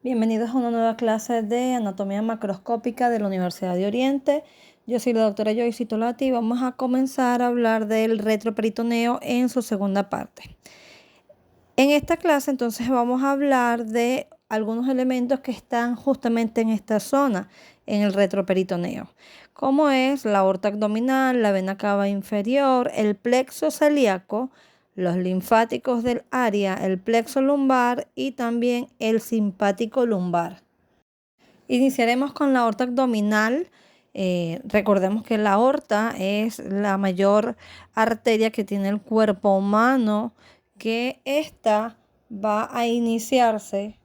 Bienvenidos a una nueva clase de anatomía macroscópica de la Universidad de Oriente. Yo soy la doctora Joyce Tolati y vamos a comenzar a hablar del retroperitoneo en su segunda parte. En esta clase entonces vamos a hablar de algunos elementos que están justamente en esta zona, en el retroperitoneo, como es la aorta abdominal, la vena cava inferior, el plexo celíaco, los linfáticos del área, el plexo lumbar y también el simpático lumbar. Iniciaremos con la aorta abdominal. Recordemos que la aorta es la mayor arteria que tiene el cuerpo humano, que esta va a iniciarse,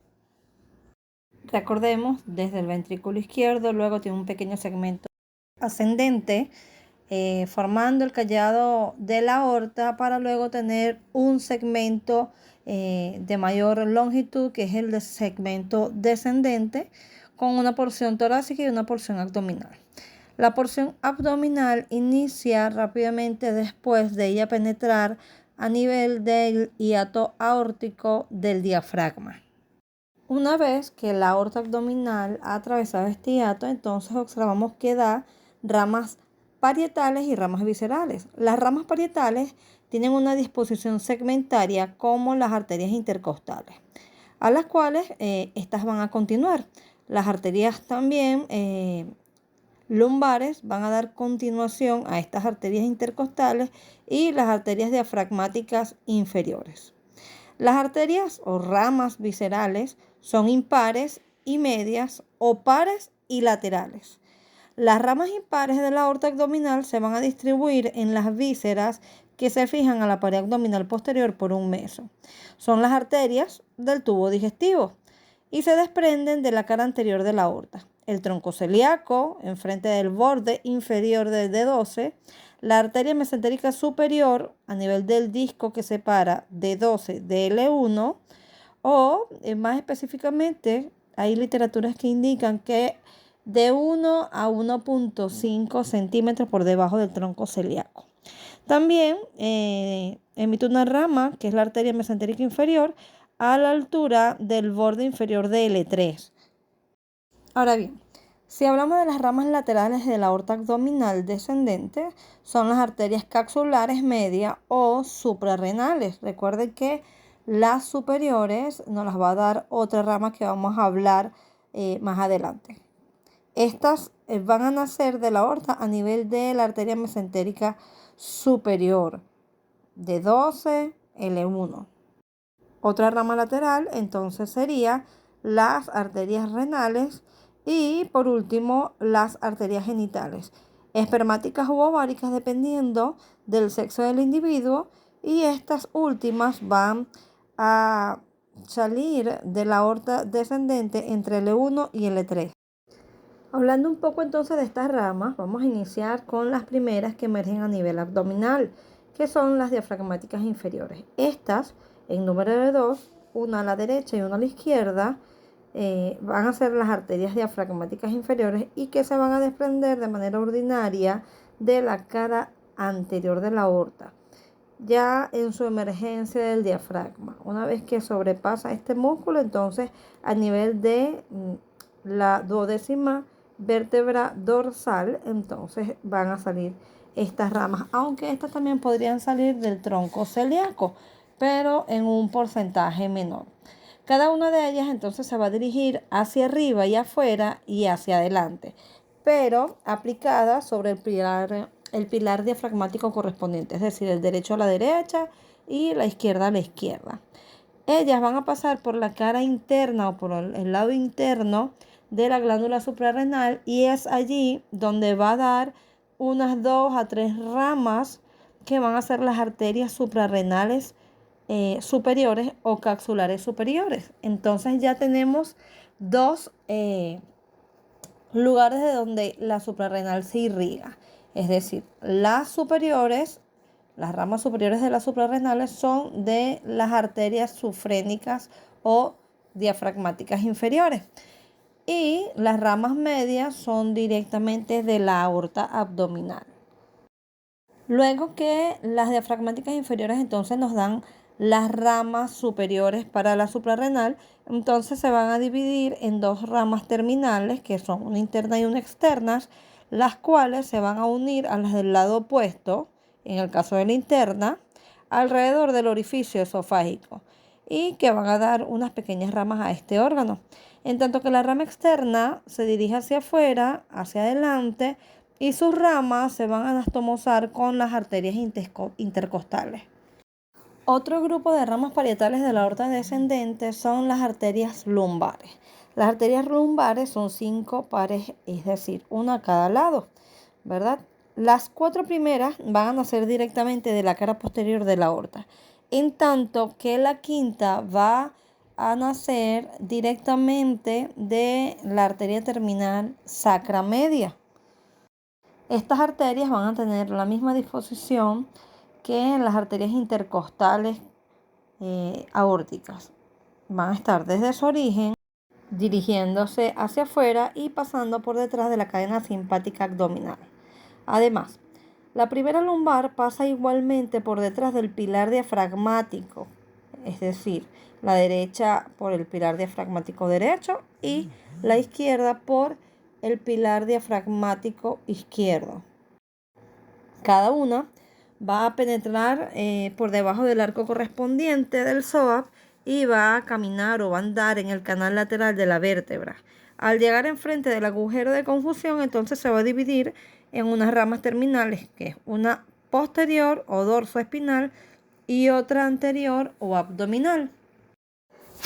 recordemos, desde el ventrículo izquierdo, luego tiene un pequeño segmento ascendente, formando el callado de la aorta para luego tener un segmento de mayor longitud, que es el de segmento descendente, con una porción torácica y una porción abdominal. La porción abdominal inicia rápidamente después de ella penetrar a nivel del hiato aórtico del diafragma. Una vez que la aorta abdominal ha atravesado este hiato, entonces observamos que da ramas parietales y ramas viscerales. Las ramas parietales tienen una disposición segmentaria como las arterias intercostales, a las cuales estas van a continuar. Las arterias también lumbares van a dar continuación a estas arterias intercostales y las arterias diafragmáticas inferiores. Las arterias o ramas viscerales son impares y medias o pares y laterales. Las ramas impares de la aorta abdominal se van a distribuir en las vísceras que se fijan a la pared abdominal posterior por un meso. Son las arterias del tubo digestivo y se desprenden de la cara anterior de la aorta. El tronco celíaco, enfrente del borde inferior del D12, la arteria mesentérica superior a nivel del disco que separa D12 de L1, o más específicamente hay literaturas que indican que de 1 a 1.5 centímetros por debajo del tronco celíaco. También emite una rama, que es la arteria mesentérica inferior, a la altura del borde inferior de L3. Ahora bien, si hablamos de las ramas laterales de la aorta abdominal descendente, son las arterias capsulares media o suprarrenales. Recuerden que las superiores nos las va a dar otra rama que vamos a hablar más adelante. Estas van a nacer de la aorta a nivel de la arteria mesentérica superior, de 12 L1. Otra rama lateral entonces sería las arterias renales y por último las arterias genitales, espermáticas u ováricas dependiendo del sexo del individuo, y estas últimas van a salir de la aorta descendente entre L1 y L3. Hablando un poco entonces de estas ramas, vamos a iniciar con las primeras que emergen a nivel abdominal, que son las diafragmáticas inferiores. Estas, en número de dos, una a la derecha y una a la izquierda, van a ser las arterias diafragmáticas inferiores y que se van a desprender de manera ordinaria de la cara anterior de la aorta, ya en su emergencia del diafragma. Una vez que sobrepasa este músculo, entonces a nivel de la duodécima vértebra dorsal, entonces van a salir estas ramas, aunque estas también podrían salir del tronco celíaco, pero en un porcentaje menor. Cada una de ellas entonces se va a dirigir hacia arriba y afuera y hacia adelante, pero aplicada sobre el pilar diafragmático correspondiente, es decir, el derecho a la derecha y la izquierda a la izquierda. Ellas van a pasar por la cara interna o por el lado interno de la glándula suprarrenal, y es allí donde va a dar unas 2 a 3 ramas que van a ser las arterias suprarrenales superiores o capsulares superiores. Entonces ya tenemos dos lugares de donde la suprarrenal se irriga. Es decir, las ramas superiores de las suprarrenales son de las arterias sufrénicas o diafragmáticas inferiores. Y las ramas medias son directamente de la aorta abdominal. Luego que las diafragmáticas inferiores entonces nos dan las ramas superiores para la suprarrenal. Entonces se van a dividir en dos ramas terminales, que son una interna y una externa, las cuales se van a unir a las del lado opuesto, en el caso de la interna, alrededor del orificio esofágico, y que van a dar unas pequeñas ramas a este órgano. En tanto que la rama externa se dirige hacia afuera, hacia adelante, y sus ramas se van a anastomosar con las arterias intercostales. Otro grupo de ramas parietales de la aorta descendente son las arterias lumbares. Las arterias lumbares son 5 pares, es decir, una a cada lado, ¿verdad? Las 4 primeras van a nacer directamente de la cara posterior de la aorta, en tanto que la quinta va a nacer directamente de la arteria terminal sacra media. Estas arterias van a tener la misma disposición que las arterias intercostales aórticas. Van a estar desde su origen, dirigiéndose hacia afuera y pasando por detrás de la cadena simpática abdominal. Además, la primera lumbar pasa igualmente por detrás del pilar diafragmático, es decir, la derecha por el pilar diafragmático derecho y la izquierda por el pilar diafragmático izquierdo. Cada una va a penetrar por debajo del arco correspondiente del psoas y va a caminar o va a andar en el canal lateral de la vértebra. Al llegar enfrente del agujero de confusión, entonces se va a dividir en unas ramas terminales, que es una posterior o dorsoespinal y otra anterior o abdominal.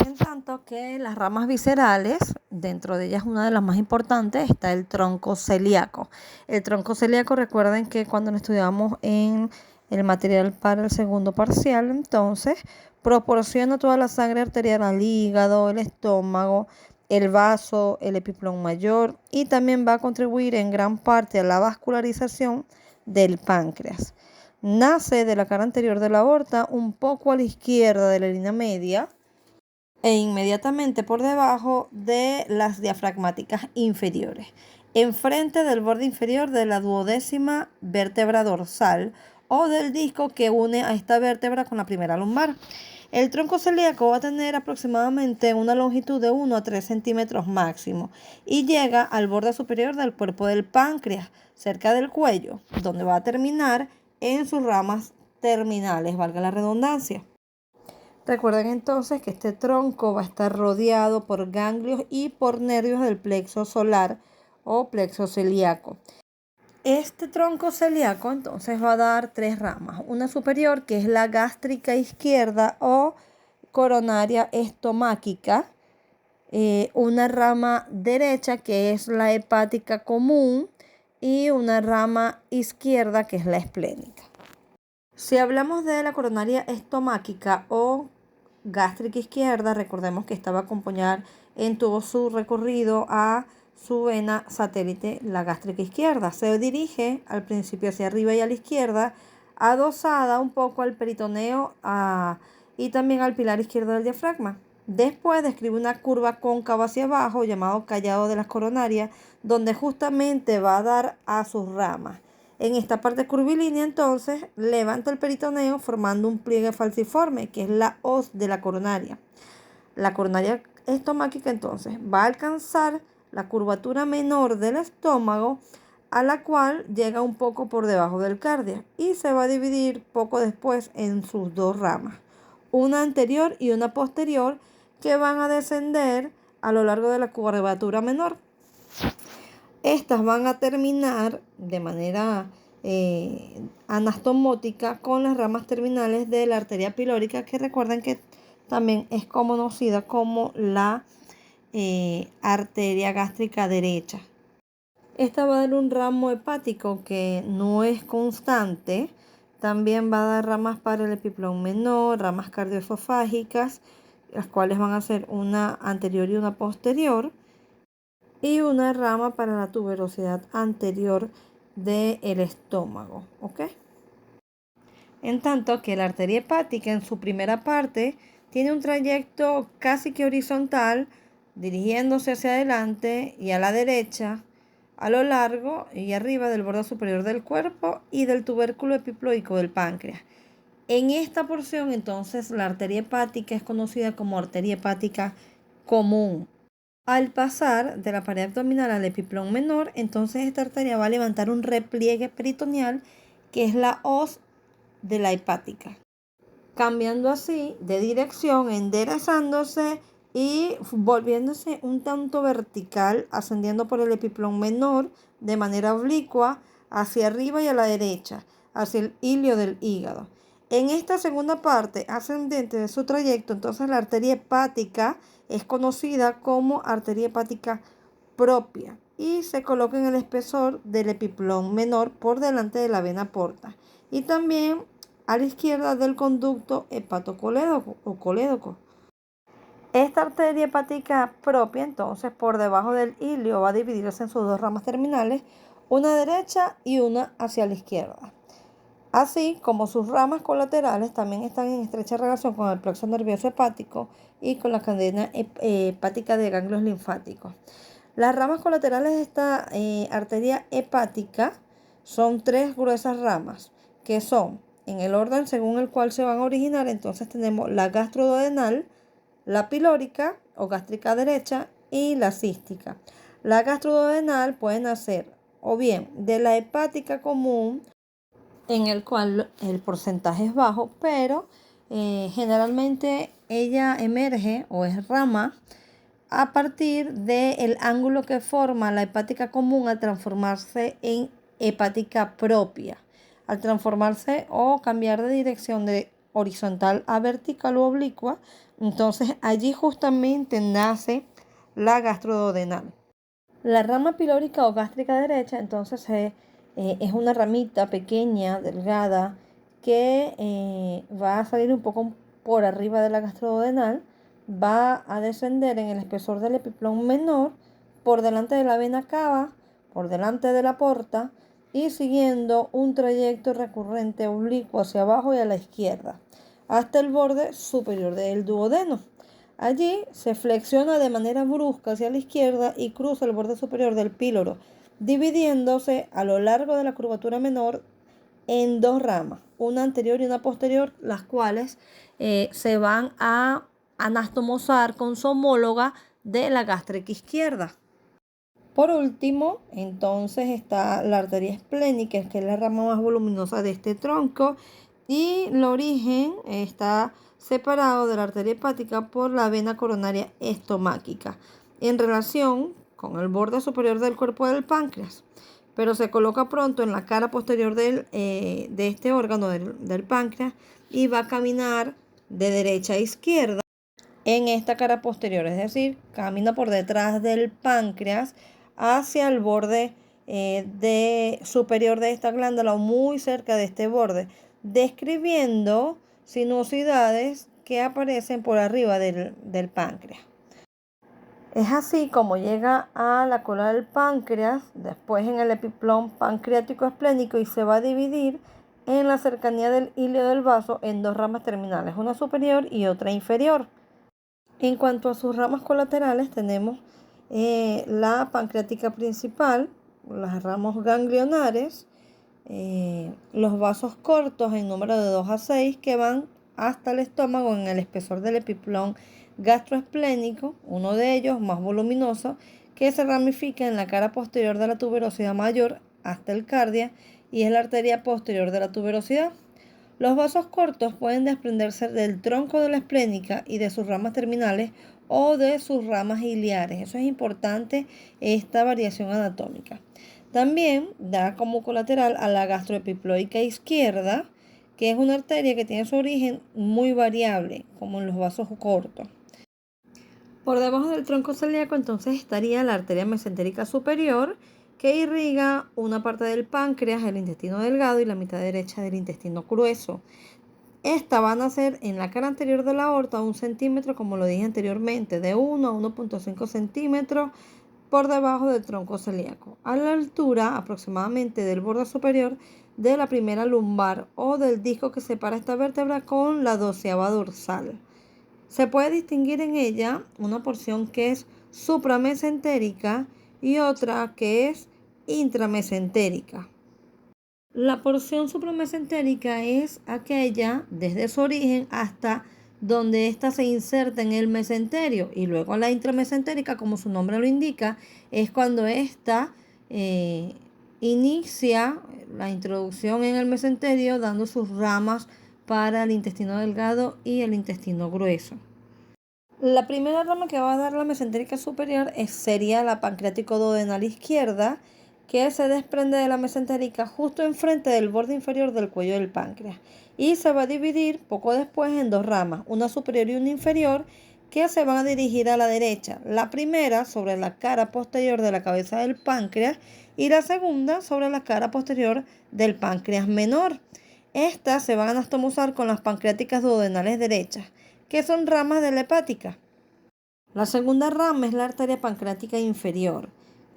En tanto que las ramas viscerales, dentro de ellas una de las más importantes, está el tronco celíaco. El tronco celíaco, recuerden que cuando lo estudiamos en el material para el segundo parcial, entonces proporciona toda la sangre arterial al hígado, el estómago, el vaso, el epiplón mayor, y también va a contribuir en gran parte a la vascularización del páncreas. Nace de la cara anterior de la aorta, un poco a la izquierda de la línea media, e inmediatamente por debajo de las diafragmáticas inferiores, enfrente del borde inferior de la duodécima vértebra dorsal o del disco que une a esta vértebra con la primera lumbar. El tronco celíaco va a tener aproximadamente una longitud de 1 a 3 centímetros máximo y llega al borde superior del cuerpo del páncreas, cerca del cuello, donde va a terminar en sus ramas terminales, valga la redundancia. Recuerden entonces que este tronco va a estar rodeado por ganglios y por nervios del plexo solar o plexo celíaco. Este tronco celíaco entonces va a dar 3 ramas. Una superior, que es la gástrica izquierda o coronaria estomáquica. Una rama derecha, que es la hepática común. Y una rama izquierda, que es la esplénica. Si hablamos de la coronaria estomáquica o gástrica izquierda, recordemos que esta va a acompañar en todo su recorrido a su vena satélite, la gástrica izquierda. Se dirige al principio hacia arriba y a la izquierda, adosada un poco al peritoneo y también al pilar izquierdo del diafragma. Después describe una curva cóncava hacia abajo, llamado callado de las coronarias, donde justamente va a dar a sus ramas. En esta parte curvilínea, entonces, levanta el peritoneo formando un pliegue falciforme, que es la hoz de la coronaria. La coronaria estomáquica, entonces, va a alcanzar la curvatura menor del estómago, a la cual llega un poco por debajo del cardia y se va a dividir poco después en sus dos ramas, una anterior y una posterior, que van a descender a lo largo de la curvatura menor. Estas van a terminar de manera anastomótica con las ramas terminales de la arteria pilórica, que recuerden que también es conocida como la arteria gástrica derecha. Esta va a dar un ramo hepático que no es constante. También va a dar ramas para el epiplón menor, ramas cardioesofágicas, las cuales van a ser una anterior y una posterior, y una rama para la tuberosidad anterior del estómago, ¿ok? En tanto que la arteria hepática en su primera parte tiene un trayecto casi que horizontal, dirigiéndose hacia adelante y a la derecha, a lo largo y arriba del borde superior del cuerpo y del tubérculo epiploico del páncreas. En esta porción, entonces, la arteria hepática es conocida como arteria hepática común. Al pasar de la pared abdominal al epiplón menor, entonces esta arteria va a levantar un repliegue peritoneal que es la hoz de la hepática, cambiando así de dirección, enderezándose y volviéndose un tanto vertical, ascendiendo por el epiplón menor de manera oblicua hacia arriba y a la derecha, hacia el ilio del hígado. En esta segunda parte ascendente de su trayecto, entonces la arteria hepática es conocida como arteria hepática propia y se coloca en el espesor del epiplón menor por delante de la vena porta y también a la izquierda del conducto hepatocolédoco o colédoco. Esta arteria hepática propia, entonces, por debajo del ilio va a dividirse en sus dos ramas terminales, una derecha y una hacia la izquierda. Así como sus ramas colaterales también están en estrecha relación con el plexo nervioso hepático y con la cadena hepática de ganglios linfáticos. Las ramas colaterales de esta arteria hepática son tres gruesas ramas, que son, en el orden según el cual se van a originar, entonces tenemos la gastroduodenal, la pilórica o gástrica derecha y la cística. La gastroduodenal puede nacer o bien de la hepática común, en el cual el porcentaje es bajo, pero generalmente ella emerge o es rama a partir del ángulo que forma la hepática común al transformarse en hepática propia. Al transformarse o cambiar de dirección de horizontal a vertical o oblicua, entonces allí justamente nace la gastroduodenal. La rama pilórica o gástrica derecha, entonces es una ramita pequeña, delgada, que va a salir un poco por arriba de la gastroduodenal, va a descender en el espesor del epiplón menor, por delante de la vena cava, por delante de la porta y siguiendo un trayecto recurrente oblicuo hacia abajo y a la izquierda, hasta el borde superior del duodeno. Allí se flexiona de manera brusca hacia la izquierda y cruza el borde superior del píloro, dividiéndose a lo largo de la curvatura menor en dos ramas, una anterior y una posterior, las cuales se van a anastomosar con su homóloga de la gástrica izquierda. Por último, entonces está la arteria esplénica, que es la rama más voluminosa de este tronco, y el origen está separado de la arteria hepática por la vena coronaria estomáquica, en relación con el borde superior del cuerpo del páncreas, pero se coloca pronto en la cara posterior de este órgano del páncreas y va a caminar de derecha a izquierda en esta cara posterior, es decir, camina por detrás del páncreas hacia el borde superior de esta glándula o muy cerca de este borde, describiendo sinuosidades que aparecen por arriba del páncreas. Es así como llega a la cola del páncreas, después en el epiplón pancreático esplénico y se va a dividir en la cercanía del ilio del vaso en dos ramas terminales, una superior y otra inferior. En cuanto a sus ramas colaterales, tenemos la pancreática principal, las ramas ganglionares, los vasos cortos en número de 2 a 6 que van hasta el estómago en el espesor del epiplón gastroesplénico, uno de ellos más voluminoso, que se ramifica en la cara posterior de la tuberosidad mayor hasta el cardia y es la arteria posterior de la tuberosidad. Los vasos cortos pueden desprenderse del tronco de la esplénica y de sus ramas terminales o de sus ramas iliares. Eso es importante, esta variación anatómica. También da como colateral a la gastroepiploica izquierda, que es una arteria que tiene su origen muy variable, como en los vasos cortos. Por debajo del tronco celíaco entonces estaría la arteria mesentérica superior, que irriga una parte del páncreas, el intestino delgado y la mitad derecha del intestino grueso. Esta va a nacer en la cara anterior de la aorta 1 centímetro, como lo dije anteriormente, de 1 a 1.5 centímetros por debajo del tronco celíaco, a la altura aproximadamente del borde superior de la primera lumbar o del disco que separa esta vértebra con la 12ª dorsal. Se puede distinguir en ella una porción que es supramesentérica y otra que es intramesentérica. La porción supramesentérica es aquella desde su origen hasta donde ésta se inserta en el mesenterio, y luego la intramesentérica, como su nombre lo indica, es cuando ésta inicia la introducción en el mesenterio, dando sus ramas para el intestino delgado y el intestino grueso. La primera rama que va a dar la mesentérica superior sería la pancreático-duodenal izquierda, que se desprende de la mesentérica justo enfrente del borde inferior del cuello del páncreas, y se va a dividir poco después en dos ramas, una superior y una inferior, que se van a dirigir a la derecha. La primera sobre la cara posterior de la cabeza del páncreas y la segunda sobre la cara posterior del páncreas menor. Estas se van a anastomosar con las pancreáticas duodenales derechas, que son ramas de la hepática. La segunda rama es la arteria pancreática inferior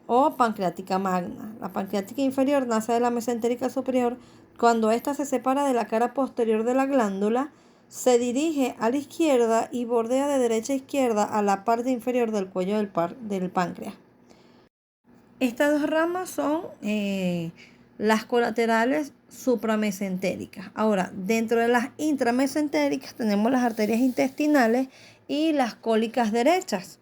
o pancreática magna. La pancreática inferior nace de la mesentérica superior. Cuando ésta se separa de la cara posterior de la glándula, se dirige a la izquierda y bordea de derecha a izquierda a la parte inferior del cuello del páncreas. Estas dos ramas son las colaterales supramesentéricas. Ahora, dentro de las intramesentéricas tenemos las arterias intestinales y las cólicas derechas.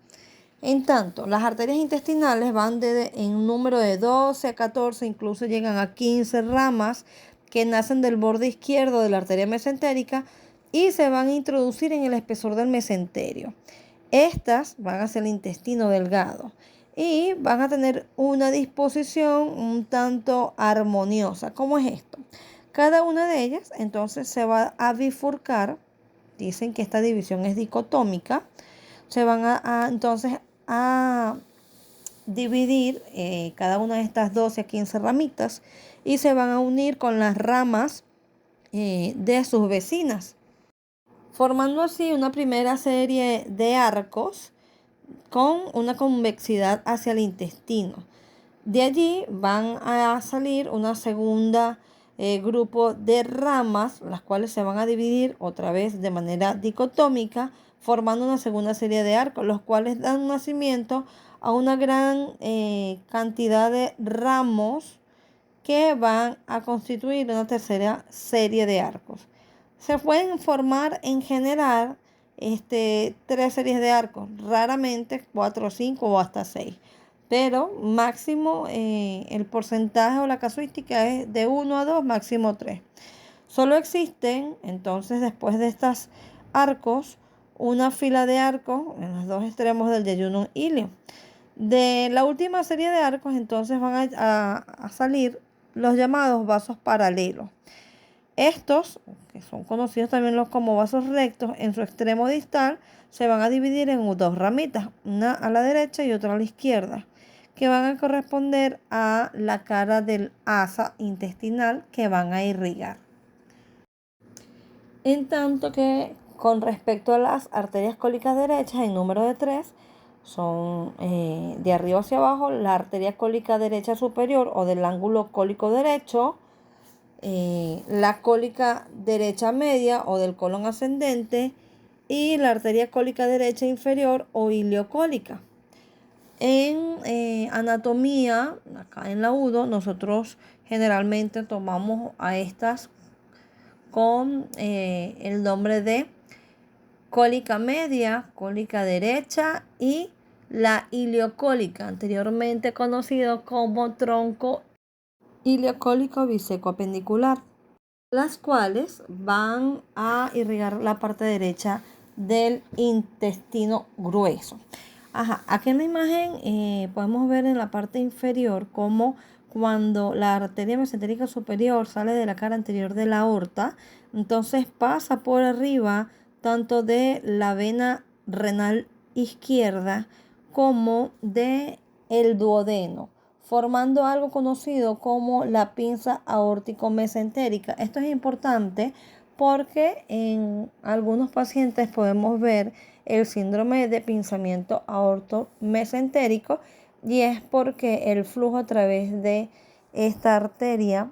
En tanto, las arterias intestinales van en un número de 12 a 14, incluso llegan a 15 ramas que nacen del borde izquierdo de la arteria mesentérica y se van a introducir en el espesor del mesenterio. Estas van hacia el intestino delgado y van a tener una disposición un tanto armoniosa. ¿Cómo es esto? Cada una de ellas entonces se va a bifurcar. Dicen que esta división es dicotómica. Se van entonces a dividir cada una de estas 12 a 15 ramitas y se van a unir con las ramas de sus vecinas, formando así una primera serie de arcos con una convexidad hacia el intestino. De allí van a salir una segunda grupo de ramas, las cuales se van a dividir otra vez de manera dicotómica, formando una segunda serie de arcos, los cuales dan nacimiento a una gran cantidad de ramos que van a constituir una tercera serie de arcos. Se pueden formar en general 3 series de arcos, raramente 4, 5 o hasta 6. Pero máximo el porcentaje o la casuística es de 1 a 2, máximo 3. Solo existen entonces después de estos arcos una fila de arcos en los dos extremos del yeyunum ilio. De la última serie de arcos entonces van a salir los llamados vasos paralelos. Estos, que son conocidos también como vasos rectos, en su extremo distal se van a dividir en dos ramitas, una a la derecha y otra a la izquierda, que van a corresponder a la cara del asa intestinal que van a irrigar. En tanto que con respecto a las arterias cólicas derechas, en número de 3, son de arriba hacia abajo, la arteria cólica derecha superior o del ángulo cólico derecho, la cólica derecha media o del colon ascendente y la arteria cólica derecha inferior o iliocólica. En anatomía, acá en la UDO, nosotros generalmente tomamos a estas con el nombre de cólica media, cólica derecha y la iliocólica, anteriormente conocido como tronco iliocólico biseco-apendicular, las cuales van a irrigar la parte derecha del intestino grueso. Aquí en la imagen podemos ver en la parte inferior cómo cuando la arteria mesentérica superior sale de la cara anterior de la aorta, entonces pasa por arriba tanto de la vena renal izquierda como de el duodeno, formando algo conocido como la pinza aórtico-mesentérica. Esto es importante porque en algunos pacientes podemos ver el síndrome de pinzamiento aorto-mesentérico, y es porque el flujo a través de esta arteria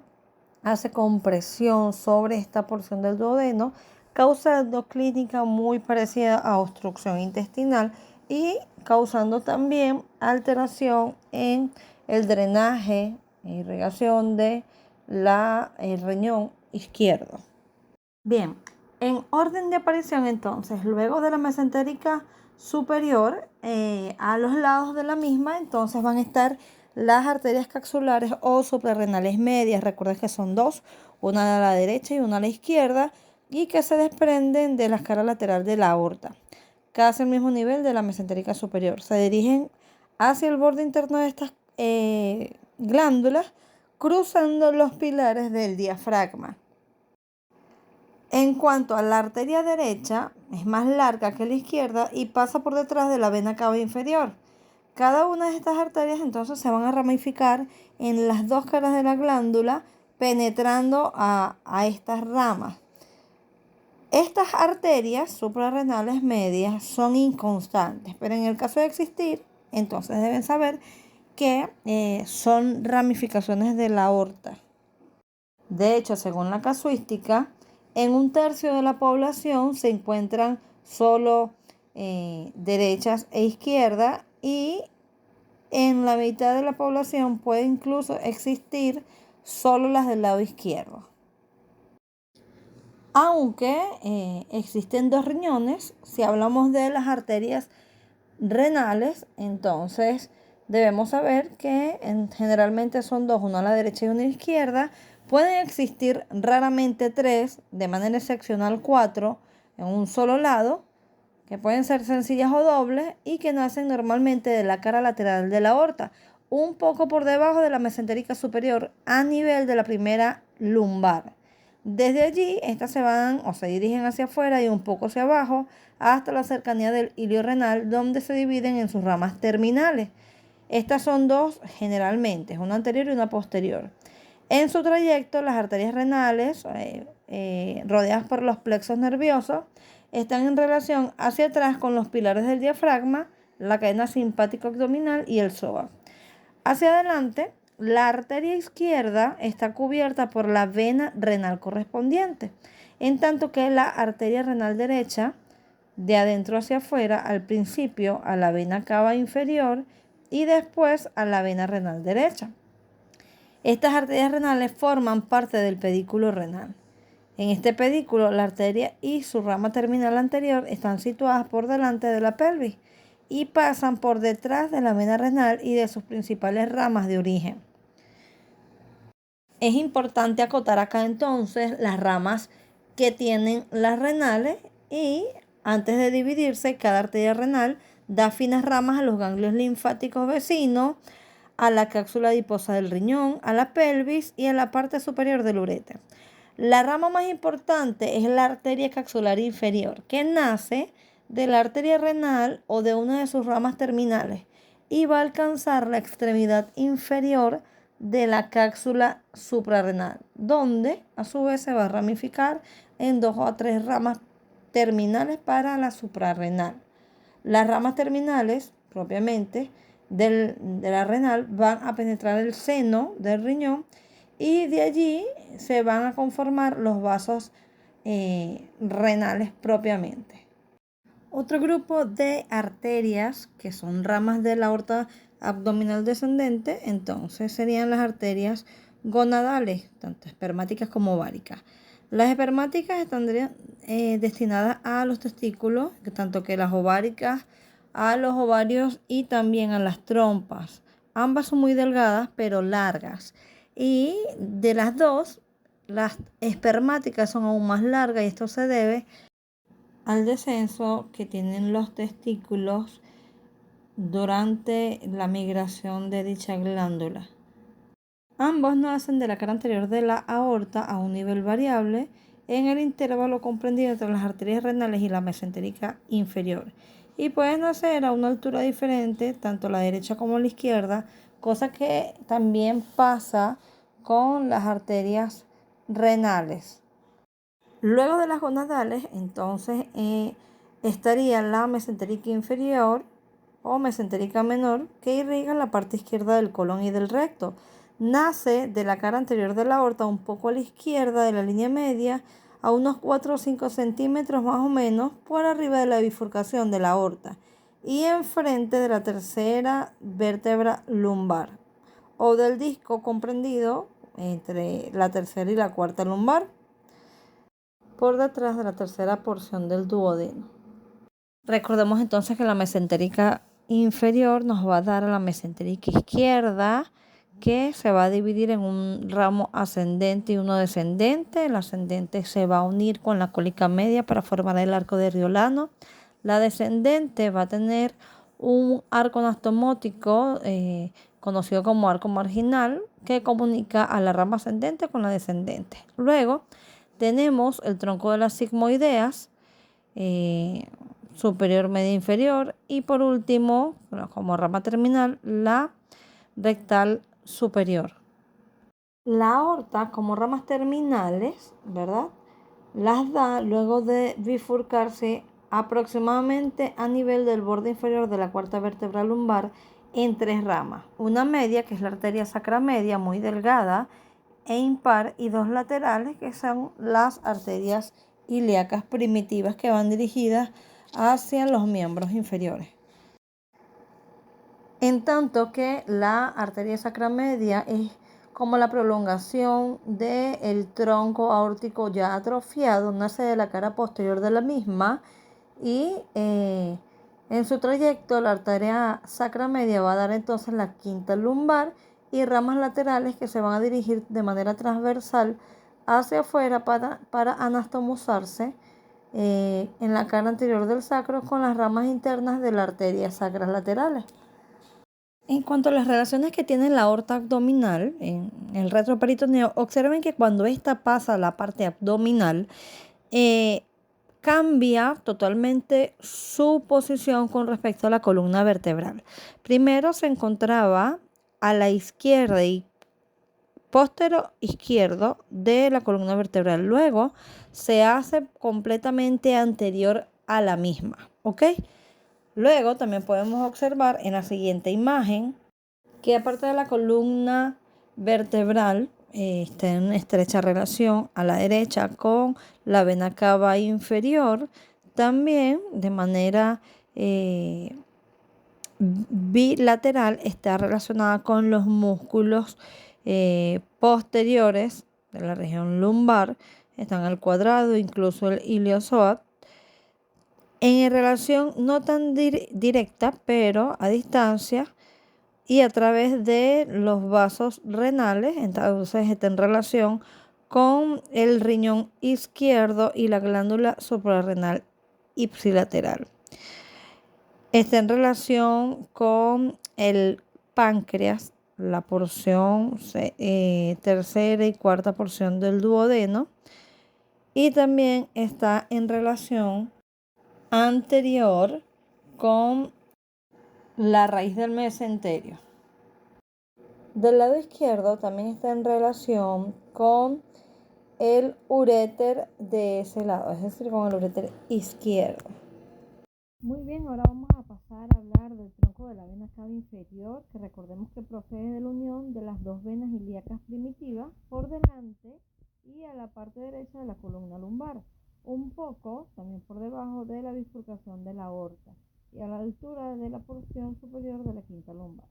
hace compresión sobre esta porción del duodeno, causando clínica muy parecida a obstrucción intestinal y causando también alteración en el drenaje e irrigación de el riñón izquierdo. Bien, en orden de aparición entonces, luego de la mesentérica superior, a los lados de la misma, entonces van a estar las arterias capsulares o suprarrenales medias. Recuerden que son dos, una a la derecha y una a la izquierda, y que se desprenden de la cara lateral de la aorta, casi al mismo nivel de la mesentérica superior. Se dirigen hacia el borde interno de estas glándulas, cruzando los pilares del diafragma. En cuanto a la arteria derecha, es más larga que la izquierda y pasa por detrás de la vena cava inferior. Cada una de estas arterias entonces se van a ramificar en las dos caras de la glándula, penetrando a estas ramas. Estas arterias suprarrenales medias son inconstantes, pero en el caso de existir, entonces deben saber que son ramificaciones de la aorta. De hecho, según la casuística, en un tercio de la población se encuentran solo derechas e izquierdas, y en la mitad de la población puede incluso existir solo las del lado izquierdo. Aunque existen dos riñones, si hablamos de las arterias renales, entonces debemos saber que generalmente son dos, una a la derecha y una a la izquierda. Pueden existir raramente tres, de manera excepcional cuatro, en un solo lado, que pueden ser sencillas o dobles y que nacen normalmente de la cara lateral de la aorta, un poco por debajo de la mesentérica superior, a nivel de la primera lumbar. Desde allí, estas se van o se dirigen hacia afuera y un poco hacia abajo hasta la cercanía del hilio renal, donde se dividen en sus ramas terminales. Estas son dos generalmente, una anterior y una posterior. En su trayecto, las arterias renales, rodeadas por los plexos nerviosos, están en relación hacia atrás con los pilares del diafragma, la cadena simpático-abdominal y el psoas. Hacia adelante, la arteria izquierda está cubierta por la vena renal correspondiente, en tanto que la arteria renal derecha, de adentro hacia afuera, al principio a la vena cava inferior y después a la vena renal derecha. Estas arterias renales forman parte del pedículo renal. En este pedículo, la arteria y su rama terminal anterior están situadas por delante de la pelvis y pasan por detrás de la vena renal y de sus principales ramas de origen. Es importante acotar acá entonces las ramas que tienen las renales, y antes de dividirse, cada arteria renal da finas ramas a los ganglios linfáticos vecinos, a la cápsula adiposa del riñón, a la pelvis y a la parte superior del uréter. La rama más importante es la arteria capsular inferior, que nace de la arteria renal o de una de sus ramas terminales y va a alcanzar la extremidad inferior de la cápsula suprarrenal, donde a su vez se va a ramificar en 2 o 3 ramas terminales para la suprarrenal. Las ramas terminales, propiamente, de la renal van a penetrar el seno del riñón y de allí se van a conformar los vasos renales propiamente. Otro grupo de arterias que son ramas de la aorta abdominal descendente, entonces serían las arterias gonadales, tanto espermáticas como ováricas. Las espermáticas están destinadas a los testículos, tanto que las ováricas a los ovarios y también a las trompas. Ambas son muy delgadas pero largas. Y de las dos, las espermáticas son aún más largas, y esto se debe al descenso que tienen los testículos durante la migración de dicha glándula. Ambos nacen de la cara anterior de la aorta a un nivel variable en el intervalo comprendido entre las arterias renales y la mesentérica inferior, y pueden nacer a una altura diferente, tanto la derecha como la izquierda, cosa que también pasa con las arterias renales. Luego de las gonadales, entonces estaría la mesentérica inferior o mesentérica menor, que irriga la parte izquierda del colon y del recto. Nace de la cara anterior de la aorta, un poco a la izquierda de la línea media, a unos 4 o 5 centímetros más o menos por arriba de la bifurcación de la aorta y enfrente de la tercera vértebra lumbar o del disco comprendido entre la tercera y la cuarta lumbar, por detrás de la tercera porción del duodeno. Recordemos entonces que la mesentérica inferior nos va a dar a la mesentérica izquierda, que se va a dividir en un ramo ascendente y uno descendente. El ascendente se va a unir con la cólica media para formar el arco de Riolano. La descendente va a tener un arco anastomótico conocido como arco marginal, que comunica a la rama ascendente con la descendente. Luego tenemos el tronco de las sigmoideas, superior, media, inferior, y por último, como rama terminal, la rectal superior. La aorta, como ramas terminales, ¿verdad?, las da luego de bifurcarse aproximadamente a nivel del borde inferior de la cuarta vértebra lumbar en 3 ramas. Una media, que es la arteria sacra media, muy delgada e impar, y 2 laterales, que son las arterias ilíacas primitivas, que van dirigidas hacia los miembros inferiores. En tanto que la arteria sacra media es como la prolongación del tronco aórtico ya atrofiado, nace de la cara posterior de la misma, y en su trayecto la arteria sacra media va a dar entonces la quinta lumbar y ramas laterales que se van a dirigir de manera transversal hacia afuera para anastomosarse en la cara anterior del sacro con las ramas internas de la arteria sacras laterales. En cuanto a las relaciones que tiene la aorta abdominal en el retroperitoneo, observen que cuando esta pasa a la parte abdominal, cambia totalmente su posición con respecto a la columna vertebral. Primero se encontraba a la izquierda y póstero izquierdo de la columna vertebral. Luego se hace completamente anterior a la misma, ¿ok? Luego también podemos observar en la siguiente imagen que aparte de la columna vertebral está en estrecha relación a la derecha con la vena cava inferior, también de manera bilateral está relacionada con los músculos posteriores de la región lumbar, están al cuadrado, incluso el iliozoa, en relación no tan directa, pero a distancia y a través de los vasos renales. Entonces está en relación con el riñón izquierdo y la glándula suprarrenal ipsilateral. Está en relación con el páncreas, la porción tercera y cuarta porción del duodeno, y también está en relación anterior con la raíz del mesenterio. Del lado izquierdo también está en relación con el uréter de ese lado, es decir, con el uréter izquierdo. Muy bien, ahora vamos a pasar a hablar del tronco de la vena cava inferior, que recordemos que procede de la unión de las 2 venas ilíacas primitivas por delante y a la parte derecha de la columna lumbar, un poco también por debajo de la bifurcación de la aorta y a la altura de la porción superior de la quinta lumbar.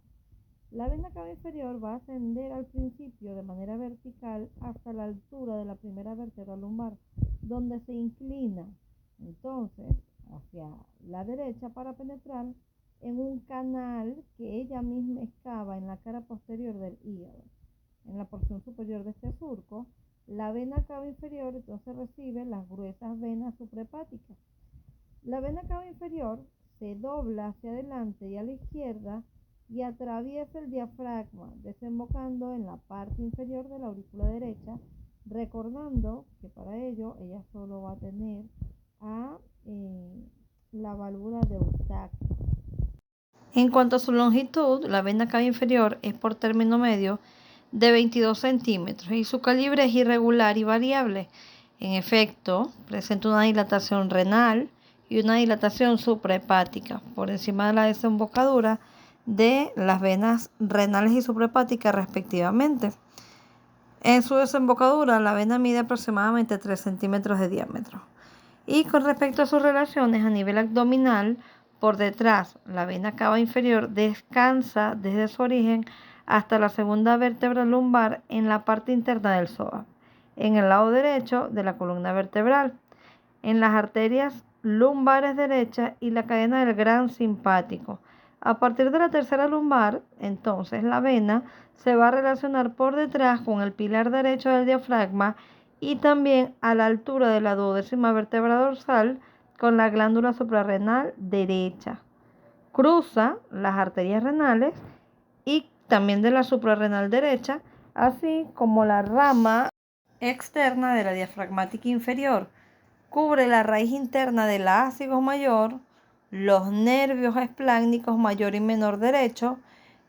La vena cava inferior va a ascender al principio de manera vertical hasta la altura de la primera vértebra lumbar, donde se inclina entonces hacia la derecha para penetrar en un canal que ella misma excava en la cara posterior del hígado. En la porción superior de este surco, la vena cava inferior entonces recibe las gruesas venas suprahepáticas. La vena cava inferior se dobla hacia adelante y a la izquierda y atraviesa el diafragma, desembocando en la parte inferior de la aurícula derecha, recordando que para ello ella solo va a tener a la válvula de Eustaquio. En cuanto a su longitud, la vena cava inferior es por término medio de 22 centímetros y su calibre es irregular y variable. En efecto, presenta una dilatación renal y una dilatación suprahepática por encima de la desembocadura de las venas renales y suprahepáticas respectivamente. En su desembocadura, la vena mide aproximadamente 3 centímetros de diámetro. Y con respecto a sus relaciones a nivel abdominal, por detrás, la vena cava inferior descansa desde su origen hasta la segunda vértebra lumbar en la parte interna del psoas, en el lado derecho de la columna vertebral, en las arterias lumbares derechas y la cadena del gran simpático. A partir de la tercera lumbar, entonces la vena se va a relacionar por detrás con el pilar derecho del diafragma y también a la altura de la duodécima vértebra dorsal con la glándula suprarrenal derecha. Cruza las arterias renales y también de la suprarrenal derecha, así como la rama externa de la diafragmática inferior. Cubre la raíz interna del ácido mayor, los nervios espláncnicos mayor y menor derecho,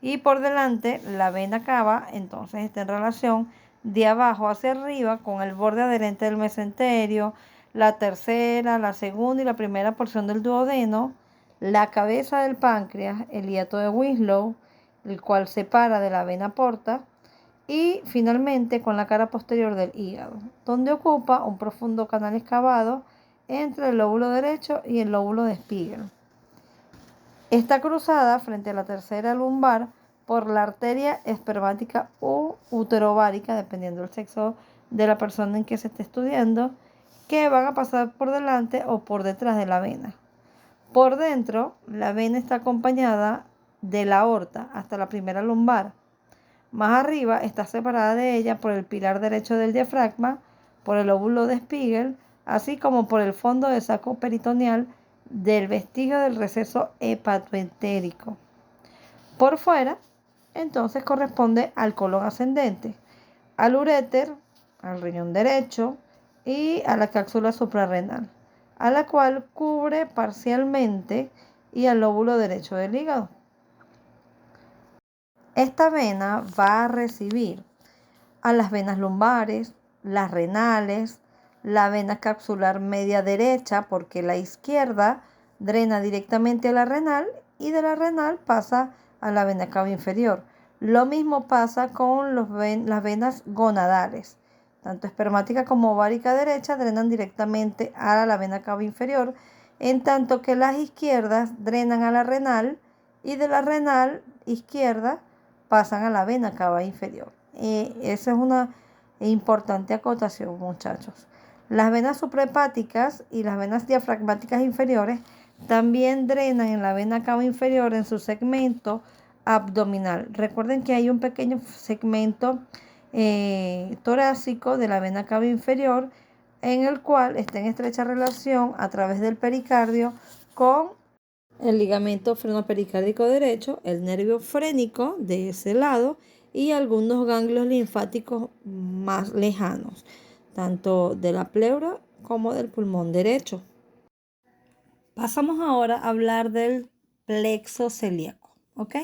y por delante la vena cava, entonces está en relación de abajo hacia arriba con el borde adherente del mesenterio, la tercera, la segunda y la primera porción del duodeno, la cabeza del páncreas, el hiato de Winslow, el cual separa de la vena porta, y finalmente con la cara posterior del hígado, donde ocupa un profundo canal excavado entre el lóbulo derecho y el lóbulo de Spiegel. Está cruzada frente a la tercera lumbar por la arteria espermática u uterovárica, dependiendo del sexo de la persona en que se esté estudiando, que van a pasar por delante o por detrás de la vena. Por dentro, la vena está acompañada de la aorta hasta la primera lumbar. Más arriba está separada de ella por el pilar derecho del diafragma, por el óvulo de Spiegel, así como por el fondo del saco peritoneal del vestigio del receso hepatoentérico. Por fuera, entonces corresponde al colon ascendente, al uréter, al riñón derecho y a la cápsula suprarrenal, a la cual cubre parcialmente y al lóbulo derecho del hígado. Esta vena va a recibir a las venas lumbares, las renales, la vena capsular media derecha, porque la izquierda drena directamente a la renal y de la renal pasa a la vena cava inferior. Lo mismo pasa con las venas gonadales. Tanto espermática como ovárica derecha drenan directamente a la vena cava inferior, en tanto que las izquierdas drenan a la renal y de la renal izquierda pasan a la vena cava inferior. Esa es una importante acotación, muchachos. Las venas suprahepáticas y las venas diafragmáticas inferiores también drenan en la vena cava inferior en su segmento abdominal. Recuerden que hay un pequeño segmento torácico de la vena cava inferior en el cual está en estrecha relación a través del pericardio con el ligamento frenopericárdico derecho, el nervio frénico de ese lado y algunos ganglios linfáticos más lejanos, tanto de la pleura como del pulmón derecho. Pasamos ahora a hablar del plexo celíaco, ¿ok?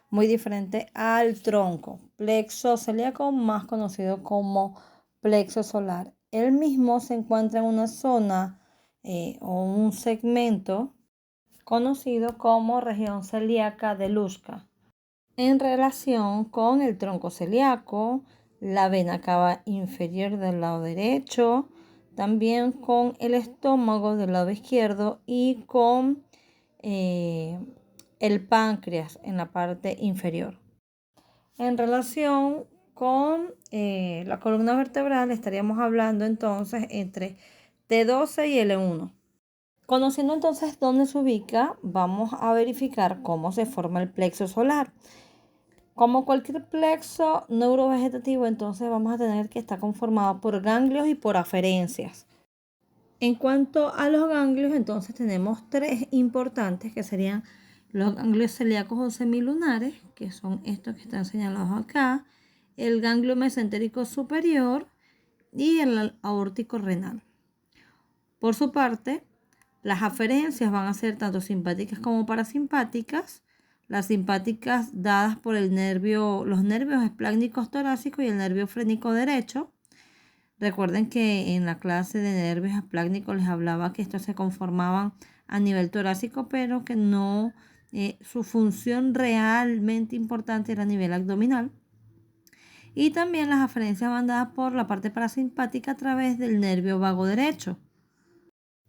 Muy diferente al tronco. Plexo celíaco, más conocido como plexo solar. El mismo se encuentra en una zona o un segmento conocido como región celíaca de Luschka, en relación con el tronco celíaco, la vena cava inferior del lado derecho, también con el estómago del lado izquierdo y con el páncreas en la parte inferior. En relación con la columna vertebral estaríamos hablando entonces entre T12 y L1. Conociendo entonces dónde se ubica, vamos a verificar cómo se forma el plexo solar. Como cualquier plexo neurovegetativo, entonces vamos a tener que estar conformado por ganglios y por aferencias. En cuanto a los ganglios, entonces tenemos tres importantes que serían los ganglios celíacos o semilunares, que son estos que están señalados acá, el ganglio mesentérico superior y el aórtico renal. Por su parte, las aferencias van a ser tanto simpáticas como parasimpáticas. Las simpáticas dadas por los nervios espláncnicos torácicos y el nervio frénico derecho. Recuerden que en la clase de nervios espláncnicos les hablaba que estos se conformaban a nivel torácico, pero que no, su función realmente importante era a nivel abdominal. Y también las aferencias van dadas por la parte parasimpática a través del nervio vago derecho.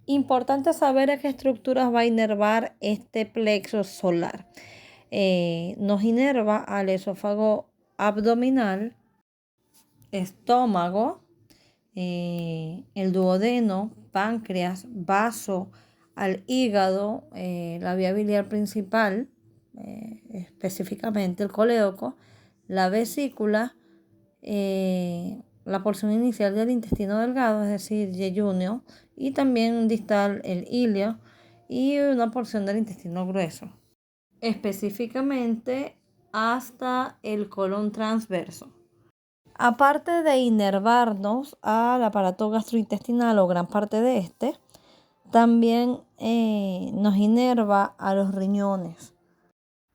Importante saber a qué estructuras va a inervar este plexo solar. Nos inerva al esófago abdominal, estómago, el duodeno, páncreas, vaso, al hígado, la vía biliar principal, específicamente el colédoco, la vesícula, la porción inicial del intestino delgado, es decir, yeyunio, y también distal el ilio y una porción del intestino grueso, específicamente hasta el colon transverso. Aparte de inervarnos al aparato gastrointestinal o gran parte de este, también nos inerva a los riñones.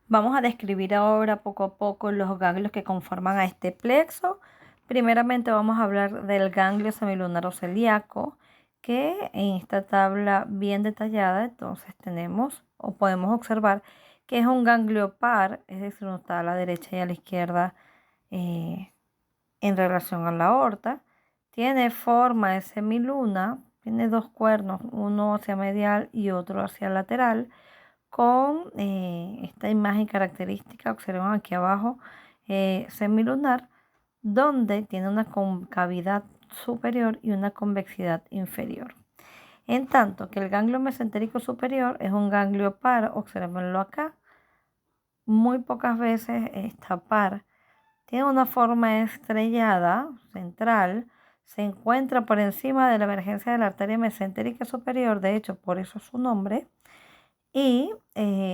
Vamos a describir ahora poco a poco los ganglios que conforman a este plexo. Primeramente vamos a hablar del ganglio semilunar o celíaco, que en esta tabla bien detallada entonces tenemos o podemos observar que es un ganglio par, es decir, uno está a la derecha y a la izquierda en relación a la aorta. Tiene forma de semiluna, tiene dos cuernos, uno hacia medial y otro hacia lateral, con esta imagen característica, observan aquí abajo, semilunar, donde tiene una concavidad superior y una convexidad inferior. En tanto que el ganglio mesentérico superior es un ganglio par, observenlo acá, muy pocas veces está par. Tiene una forma estrellada central, se encuentra por encima de la emergencia de la arteria mesentérica superior, de hecho por eso su nombre, y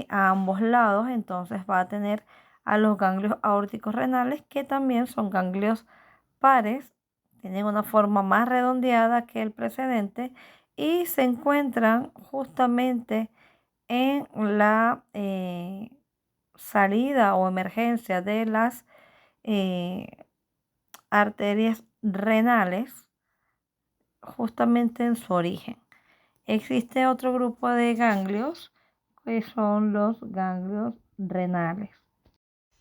a ambos lados entonces va a tener a los ganglios aórticos renales, que también son ganglios pares, tienen una forma más redondeada que el precedente y se encuentran justamente en la salida o emergencia de las arterias renales, justamente en su origen. Existe otro grupo de ganglios que son los ganglios renales.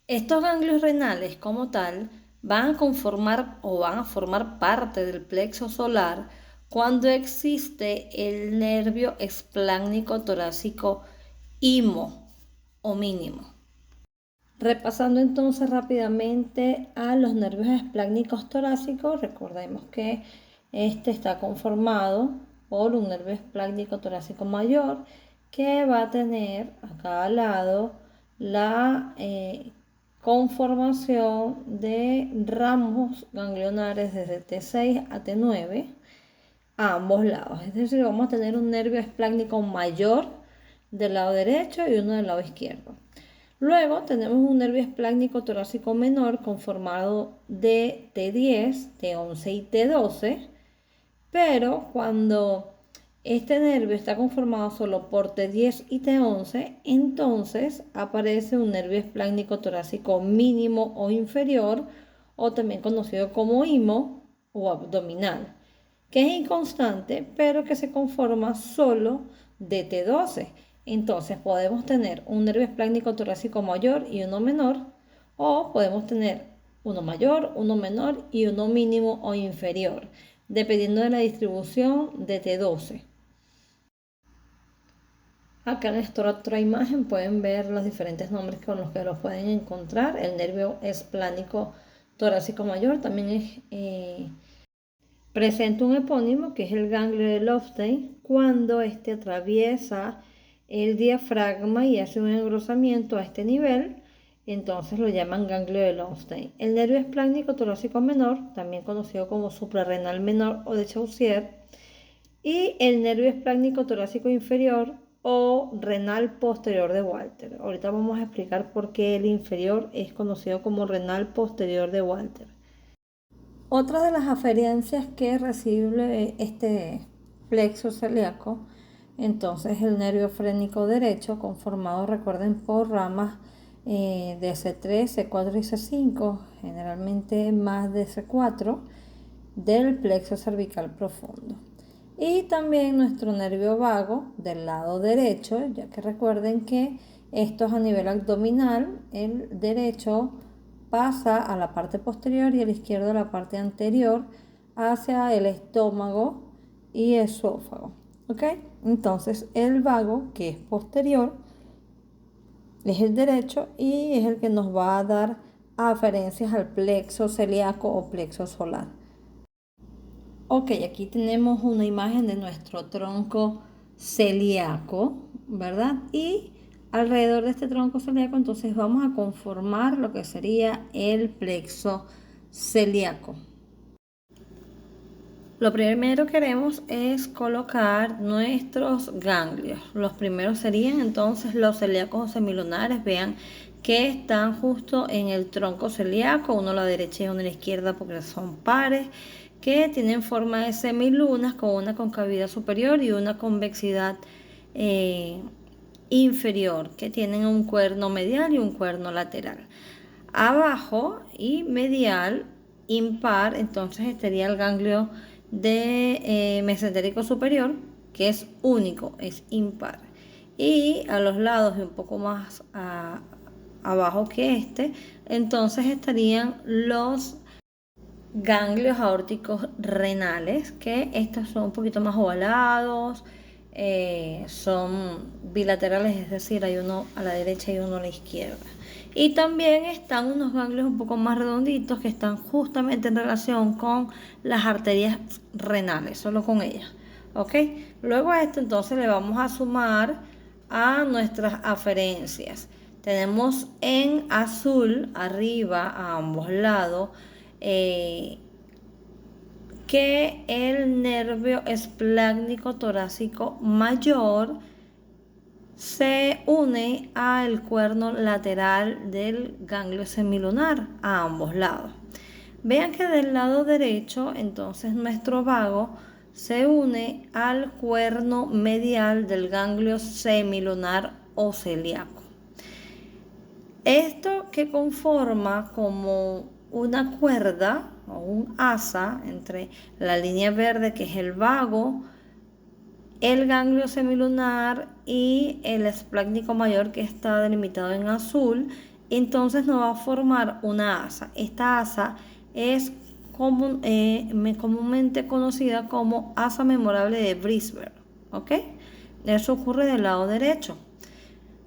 Estos ganglios renales como tal van a conformar o van a formar parte del plexo solar cuando existe el nervio esplácnico torácico IMO o mínimo. Repasando entonces rápidamente a los nervios esplácnicos torácicos, recordemos que este está conformado por un nervio esplácnico torácico mayor que va a tener a cada lado la conformación de ramos ganglionares desde T6 a T9 a ambos lados. Es decir, vamos a tener un nervio esplácnico mayor del lado derecho y uno del lado izquierdo. Luego tenemos un nervio esplácnico torácico menor conformado de T10, T11 y T12, pero cuando este nervio está conformado solo por T10 y T11, entonces aparece un nervio esplácnico torácico mínimo o inferior, o también conocido como IMO o abdominal, que es inconstante, pero que se conforma solo de T12. Entonces podemos tener un nervio esplácnico torácico mayor y uno menor, o podemos tener uno mayor, uno menor y uno mínimo o inferior, dependiendo de la distribución de T12. Acá en esta otra imagen pueden ver los diferentes nombres con los que los pueden encontrar. El nervio esplácnico torácico mayor también presenta un epónimo que es el ganglio de Lofstein cuando este atraviesa el diafragma y hace un engrosamiento a este nivel, entonces lo llaman ganglio de Lofstein. El nervio esplácnico torácico menor, también conocido como suprarrenal menor o de Chaucier, y el nervio esplácnico torácico inferior o renal posterior de Walter. Ahorita vamos a explicar por qué el inferior es conocido como renal posterior de Walter. Otra de las aferencias que recibe este plexo celíaco, entonces el nervio frénico derecho, conformado, recuerden, por ramas de C3, C4 y C5, generalmente más de C4, del plexo cervical profundo. Y también nuestro nervio vago del lado derecho, ya que recuerden que esto es a nivel abdominal, el derecho pasa a la parte posterior y el izquierdo a la parte anterior hacia el estómago y esófago. ¿Ok? Entonces el vago, que es posterior, es el derecho y es el que nos va a dar aferencias al plexo celíaco o plexo solar. Ok, aquí tenemos una imagen de nuestro tronco celíaco, ¿verdad? Y alrededor de este tronco celíaco entonces vamos a conformar lo que sería el plexo celíaco. Lo primero que haremos es colocar nuestros ganglios. Los primeros serían entonces los celíacos o semilunares. Vean que están justo en el tronco celíaco, uno a la derecha y uno a la izquierda porque son pares, que tienen forma de semilunas con una concavidad superior y una convexidad inferior, que tienen un cuerno medial y un cuerno lateral. Abajo y medial impar, entonces estaría el ganglio de mesentérico superior, que es único, es impar. Y a los lados y un poco más abajo que este, entonces estarían los ganglios aórticos renales, que estos son un poquito más ovalados, son bilaterales, es decir, hay uno a la derecha y uno a la izquierda. Y también están unos ganglios un poco más redonditos que están justamente en relación con las arterias renales, solo con ellas. ¿Ok? Luego a esto entonces le vamos a sumar a nuestras aferencias. Tenemos en azul arriba a ambos lados que el nervio esplácnico torácico mayor se une al cuerno lateral del ganglio semilunar a ambos lados. Vean que del lado derecho, entonces nuestro vago se une al cuerno medial del ganglio semilunar o celíaco. Esto que conforma como una cuerda o un asa entre la línea verde, que es el vago, el ganglio semilunar y el esplácnico mayor, que está delimitado en azul, entonces nos va a formar una asa. Esta asa es comúnmente conocida como asa memorable de Brisbane, ¿ok? Eso ocurre del lado derecho.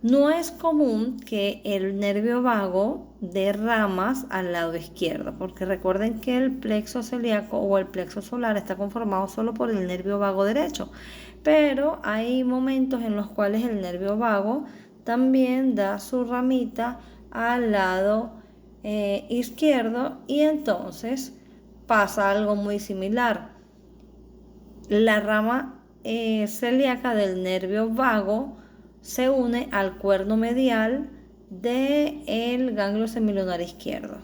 No es común que el nervio vago dé ramas al lado izquierdo, porque recuerden que el plexo celíaco o el plexo solar está conformado solo por el nervio vago derecho, pero hay momentos en los cuales el nervio vago también da su ramita al lado izquierdo, y entonces pasa algo muy similar. La rama celíaca del nervio vago se une al cuerno medial del ganglio semilunar izquierdo,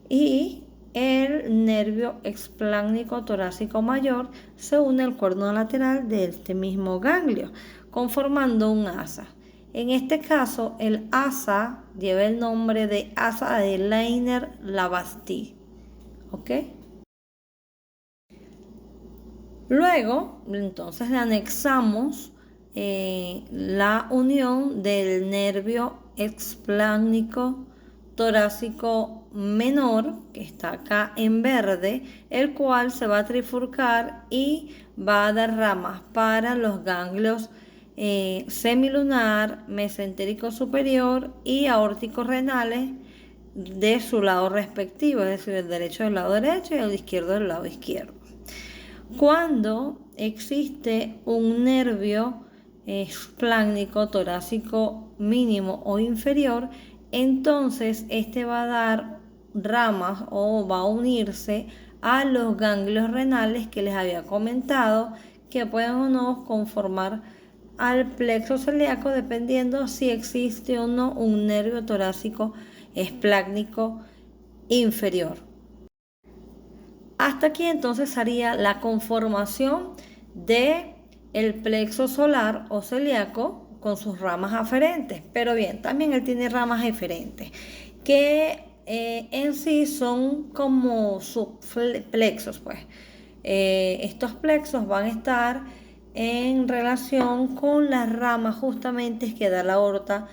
y el nervio esplácnico torácico mayor se une al cuerno lateral de este mismo ganglio, conformando un asa. En este caso, el asa lleva el nombre de asa de Lainer-Lavastie. ¿Ok? Luego, entonces le anexamos la unión del nervio esplácnico torácico menor, que está acá en verde, el cual se va a trifurcar y va a dar ramas para los ganglios semilunar, mesentérico superior y aórtico renales de su lado respectivo, es decir, el derecho del lado derecho y el izquierdo del lado izquierdo. Cuando existe un nervio esplácnico torácico mínimo o inferior, entonces este va a dar ramas o va a unirse a los ganglios renales que les había comentado, que pueden o no conformar al plexo celíaco dependiendo si existe o no un nervio torácico esplácnico inferior. Hasta aquí entonces haría la conformación de el plexo solar o celíaco con sus ramas aferentes. Pero bien, también él tiene ramas eferentes que en sí son como subplexos, pues. Estos plexos van a estar en relación con las ramas justamente que da la aorta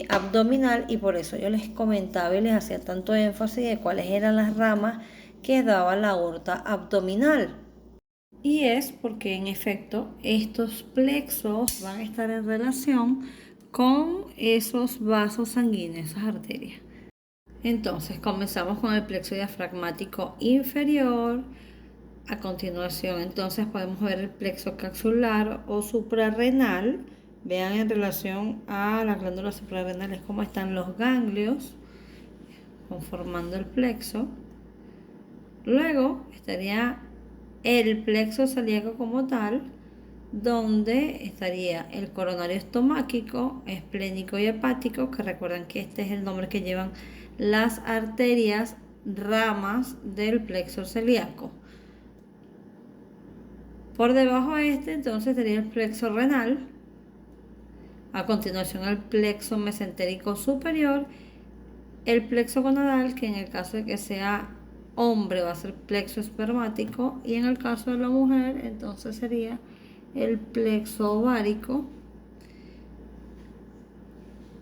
abdominal, y por eso yo les comentaba y les hacía tanto énfasis de cuáles eran las ramas que daba la aorta abdominal. Y es porque en efecto estos plexos van a estar en relación con esos vasos sanguíneos, esas arterias. Entonces comenzamos con el plexo diafragmático inferior. A continuación, entonces podemos ver el plexo capsular o suprarrenal. Vean en relación a las glándulas suprarrenales cómo están los ganglios conformando el plexo. Luego estaría el plexo celíaco como tal, donde estaría el coronario estomáquico, esplénico y hepático, que recuerdan que este es el nombre que llevan las arterias ramas del plexo celíaco. Por debajo de este entonces sería el plexo renal, a continuación el plexo mesentérico superior, el plexo gonadal, que en el caso de que sea hombre va a ser plexo espermático, y en el caso de la mujer entonces sería el plexo ovárico.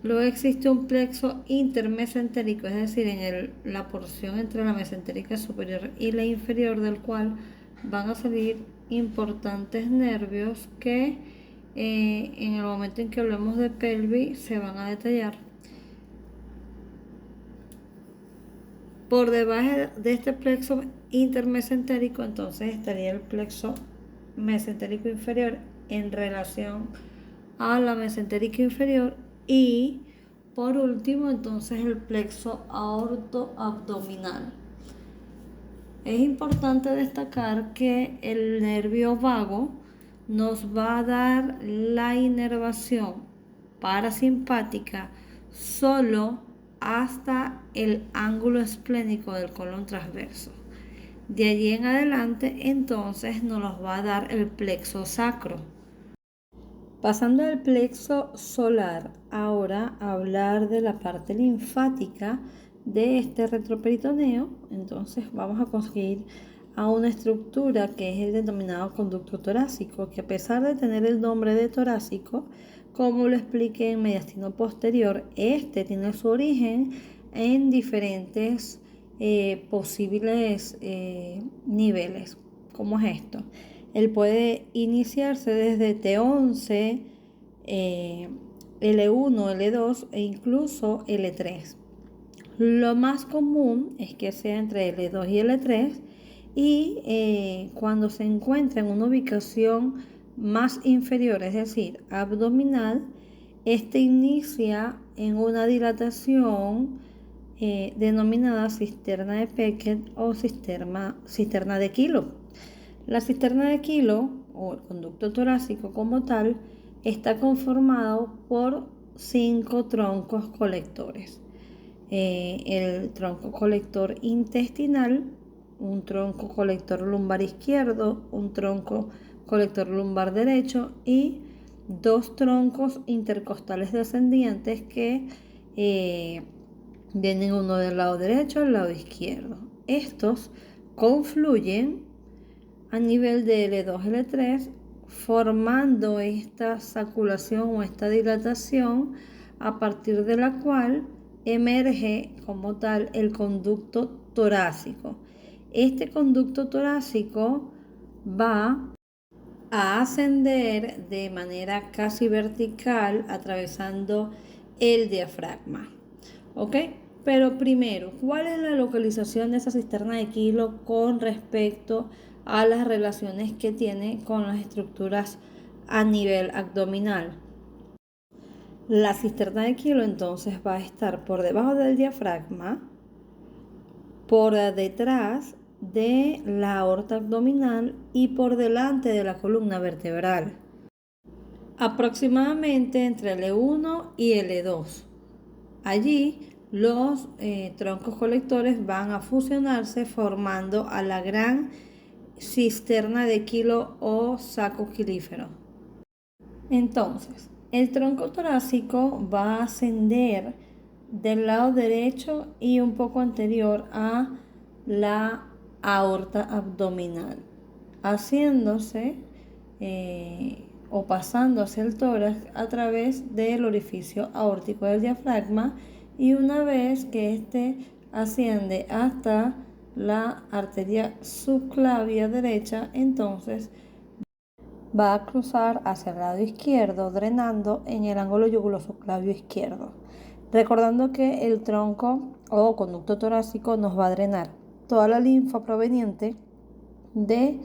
Luego existe un plexo intermesentérico, es decir, en la porción entre la mesentérica superior y la inferior, del cual van a salir importantes nervios que en el momento en que hablemos de pelvis se van a detallar. Por debajo de este plexo intermesentérico entonces estaría el plexo mesentérico inferior en relación a la mesentérica inferior, y por último entonces el plexo aortoabdominal. Es importante destacar que el nervio vago nos va a dar la inervación parasimpática solo hasta el ángulo esplénico del colon transverso. De allí en adelante entonces nos los va a dar el plexo sacro. Pasando al plexo solar, ahora hablar de la parte linfática de este retroperitoneo. Entonces vamos a conseguir a una estructura que es el denominado conducto torácico, que a pesar de tener el nombre de torácico, como lo expliqué en mediastino posterior, este tiene su origen en diferentes posibles niveles. ¿Cómo es esto? Él puede iniciarse desde T11, L1, L2 e incluso L3. Lo más común es que sea entre L2 y L3, y cuando se encuentra en una ubicación más inferior, es decir, abdominal, este inicia en una dilatación denominada cisterna de Beckett o cisterna de Kilo. La cisterna de Kilo, o el conducto torácico como tal, está conformado por 5 troncos colectores. El tronco colector intestinal, un tronco colector lumbar izquierdo, un tronco colector lumbar derecho y 2 troncos intercostales descendientes que vienen uno del lado derecho y del lado izquierdo. Estos confluyen a nivel de L2, L3, formando esta saculación o esta dilatación, a partir de la cual emerge como tal el conducto torácico. Este conducto torácico va a ascender de manera casi vertical atravesando el diafragma. ¿Ok? Pero primero, ¿cuál es la localización de esa cisterna de Kilo con respecto a las relaciones que tiene con las estructuras a nivel abdominal? La cisterna de Kilo entonces va a estar por debajo del diafragma, por detrás de la aorta abdominal y por delante de la columna vertebral, aproximadamente entre L1 y L2. Allí los troncos colectores van a fusionarse formando a la gran cisterna de Kilo o saco quilífero. Entonces, el tronco torácico va a ascender del lado derecho y un poco anterior a la aorta abdominal, haciéndose o pasando hacia el tórax a través del orificio aórtico del diafragma, y una vez que éste asciende hasta la arteria subclavia derecha, entonces va a cruzar hacia el lado izquierdo, drenando en el ángulo yugulosubclavio izquierdo. Recordando que el tronco o conducto torácico nos va a drenar toda la linfa proveniente de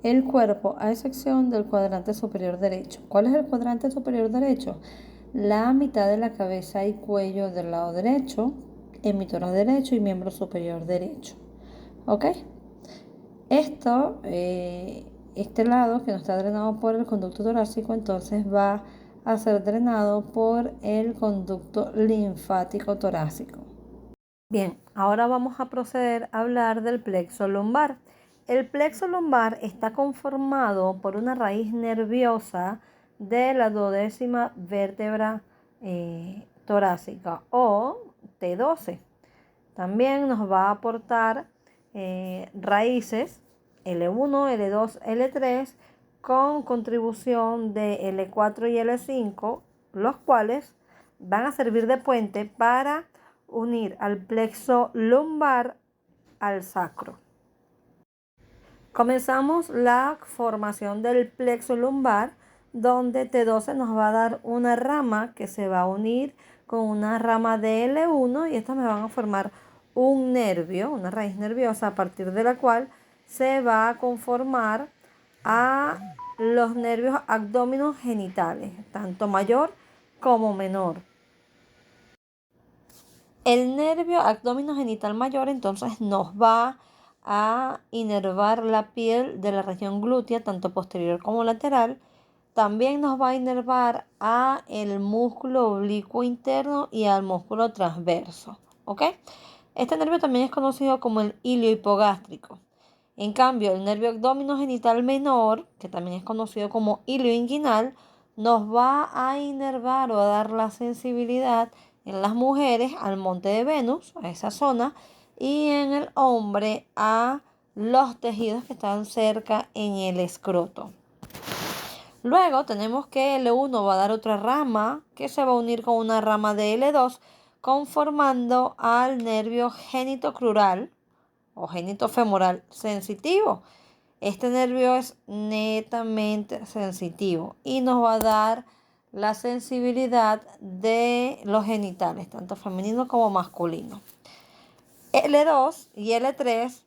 el cuerpo, a excepción del cuadrante superior derecho. ¿Cuál es el cuadrante superior derecho? La mitad de la cabeza y cuello del lado derecho, emitora derecho y miembro superior derecho. ¿Ok? Este lado que no está drenado por el conducto torácico, entonces va a ser drenado por el conducto linfático torácico. Bien, ahora vamos a proceder a hablar del plexo lumbar. El plexo lumbar está conformado por una raíz nerviosa de la 12ª vértebra torácica o T12. También nos va a aportar raíces L1, L2, L3 con contribución de L4 y L5, los cuales van a servir de puente para unir al plexo lumbar al sacro. Comenzamos la formación del plexo lumbar, donde T12 nos va a dar una rama que se va a unir con una rama de L1 y estas me van a formar un nervio, una raíz nerviosa, a partir de la cual se va a conformar a los nervios abdóminos genitales, tanto mayor como menor. El nervio abdómino genital mayor entonces nos va a inervar la piel de la región glútea, tanto posterior como lateral. También nos va a inervar a el músculo oblicuo interno y al músculo transverso. ¿Ok? Este nervio también es conocido como el hilio hipogástrico. En cambio, el nervio abdómino genital menor, que también es conocido como hilio inguinal, nos va a inervar o a dar la sensibilidad en las mujeres al monte de Venus, a esa zona, y en el hombre a los tejidos que están cerca en el escroto. Luego tenemos que L1 va a dar otra rama que se va a unir con una rama de L2, conformando al nervio genitocrural o genitofemoral sensitivo. Este nervio es netamente sensitivo y nos va a dar la sensibilidad de los genitales, tanto femenino como masculino. L2 y L3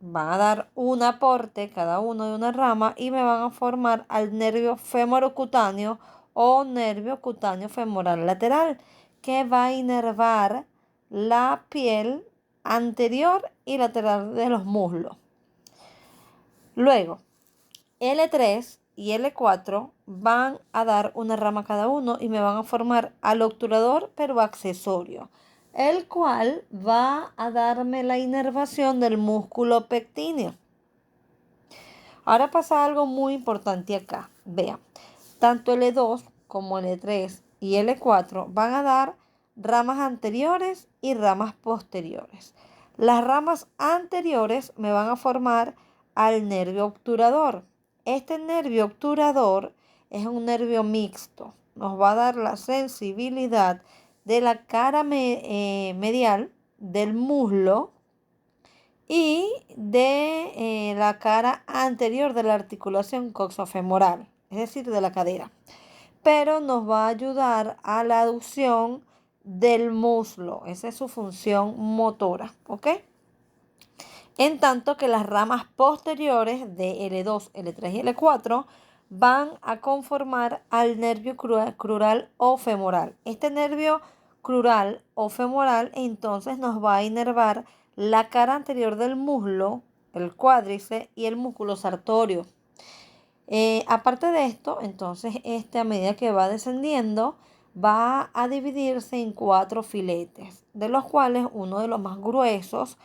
van a dar un aporte, cada uno de una rama, y me van a formar al nervio femorocutáneo o nervio cutáneo femoral lateral, que va a inervar la piel anterior y lateral de los muslos. Luego, L3 y L4 van a dar una rama cada uno y me van a formar al obturador pero accesorio, el cual va a darme la inervación del músculo pectíneo. Ahora pasa algo muy importante acá. Vean, tanto L2 como L3 y L4 van a dar ramas anteriores y ramas posteriores. Las ramas anteriores me van a formar al nervio obturador. Este nervio obturador es un nervio mixto. Nos va a dar la sensibilidad de la cara medial del muslo y de la cara anterior de la articulación coxofemoral, es decir, de la cadera. Pero nos va a ayudar a la aducción del muslo. Esa es su función motora, ¿ok? En tanto que las ramas posteriores de L2, L3 y L4 van a conformar al nervio crural o femoral. Este nervio crural o femoral entonces nos va a inervar la cara anterior del muslo, el cuádriceps y el músculo sartorio. Aparte de esto, entonces a medida que va descendiendo, va a dividirse en 4 filetes, de los cuales uno de los más gruesos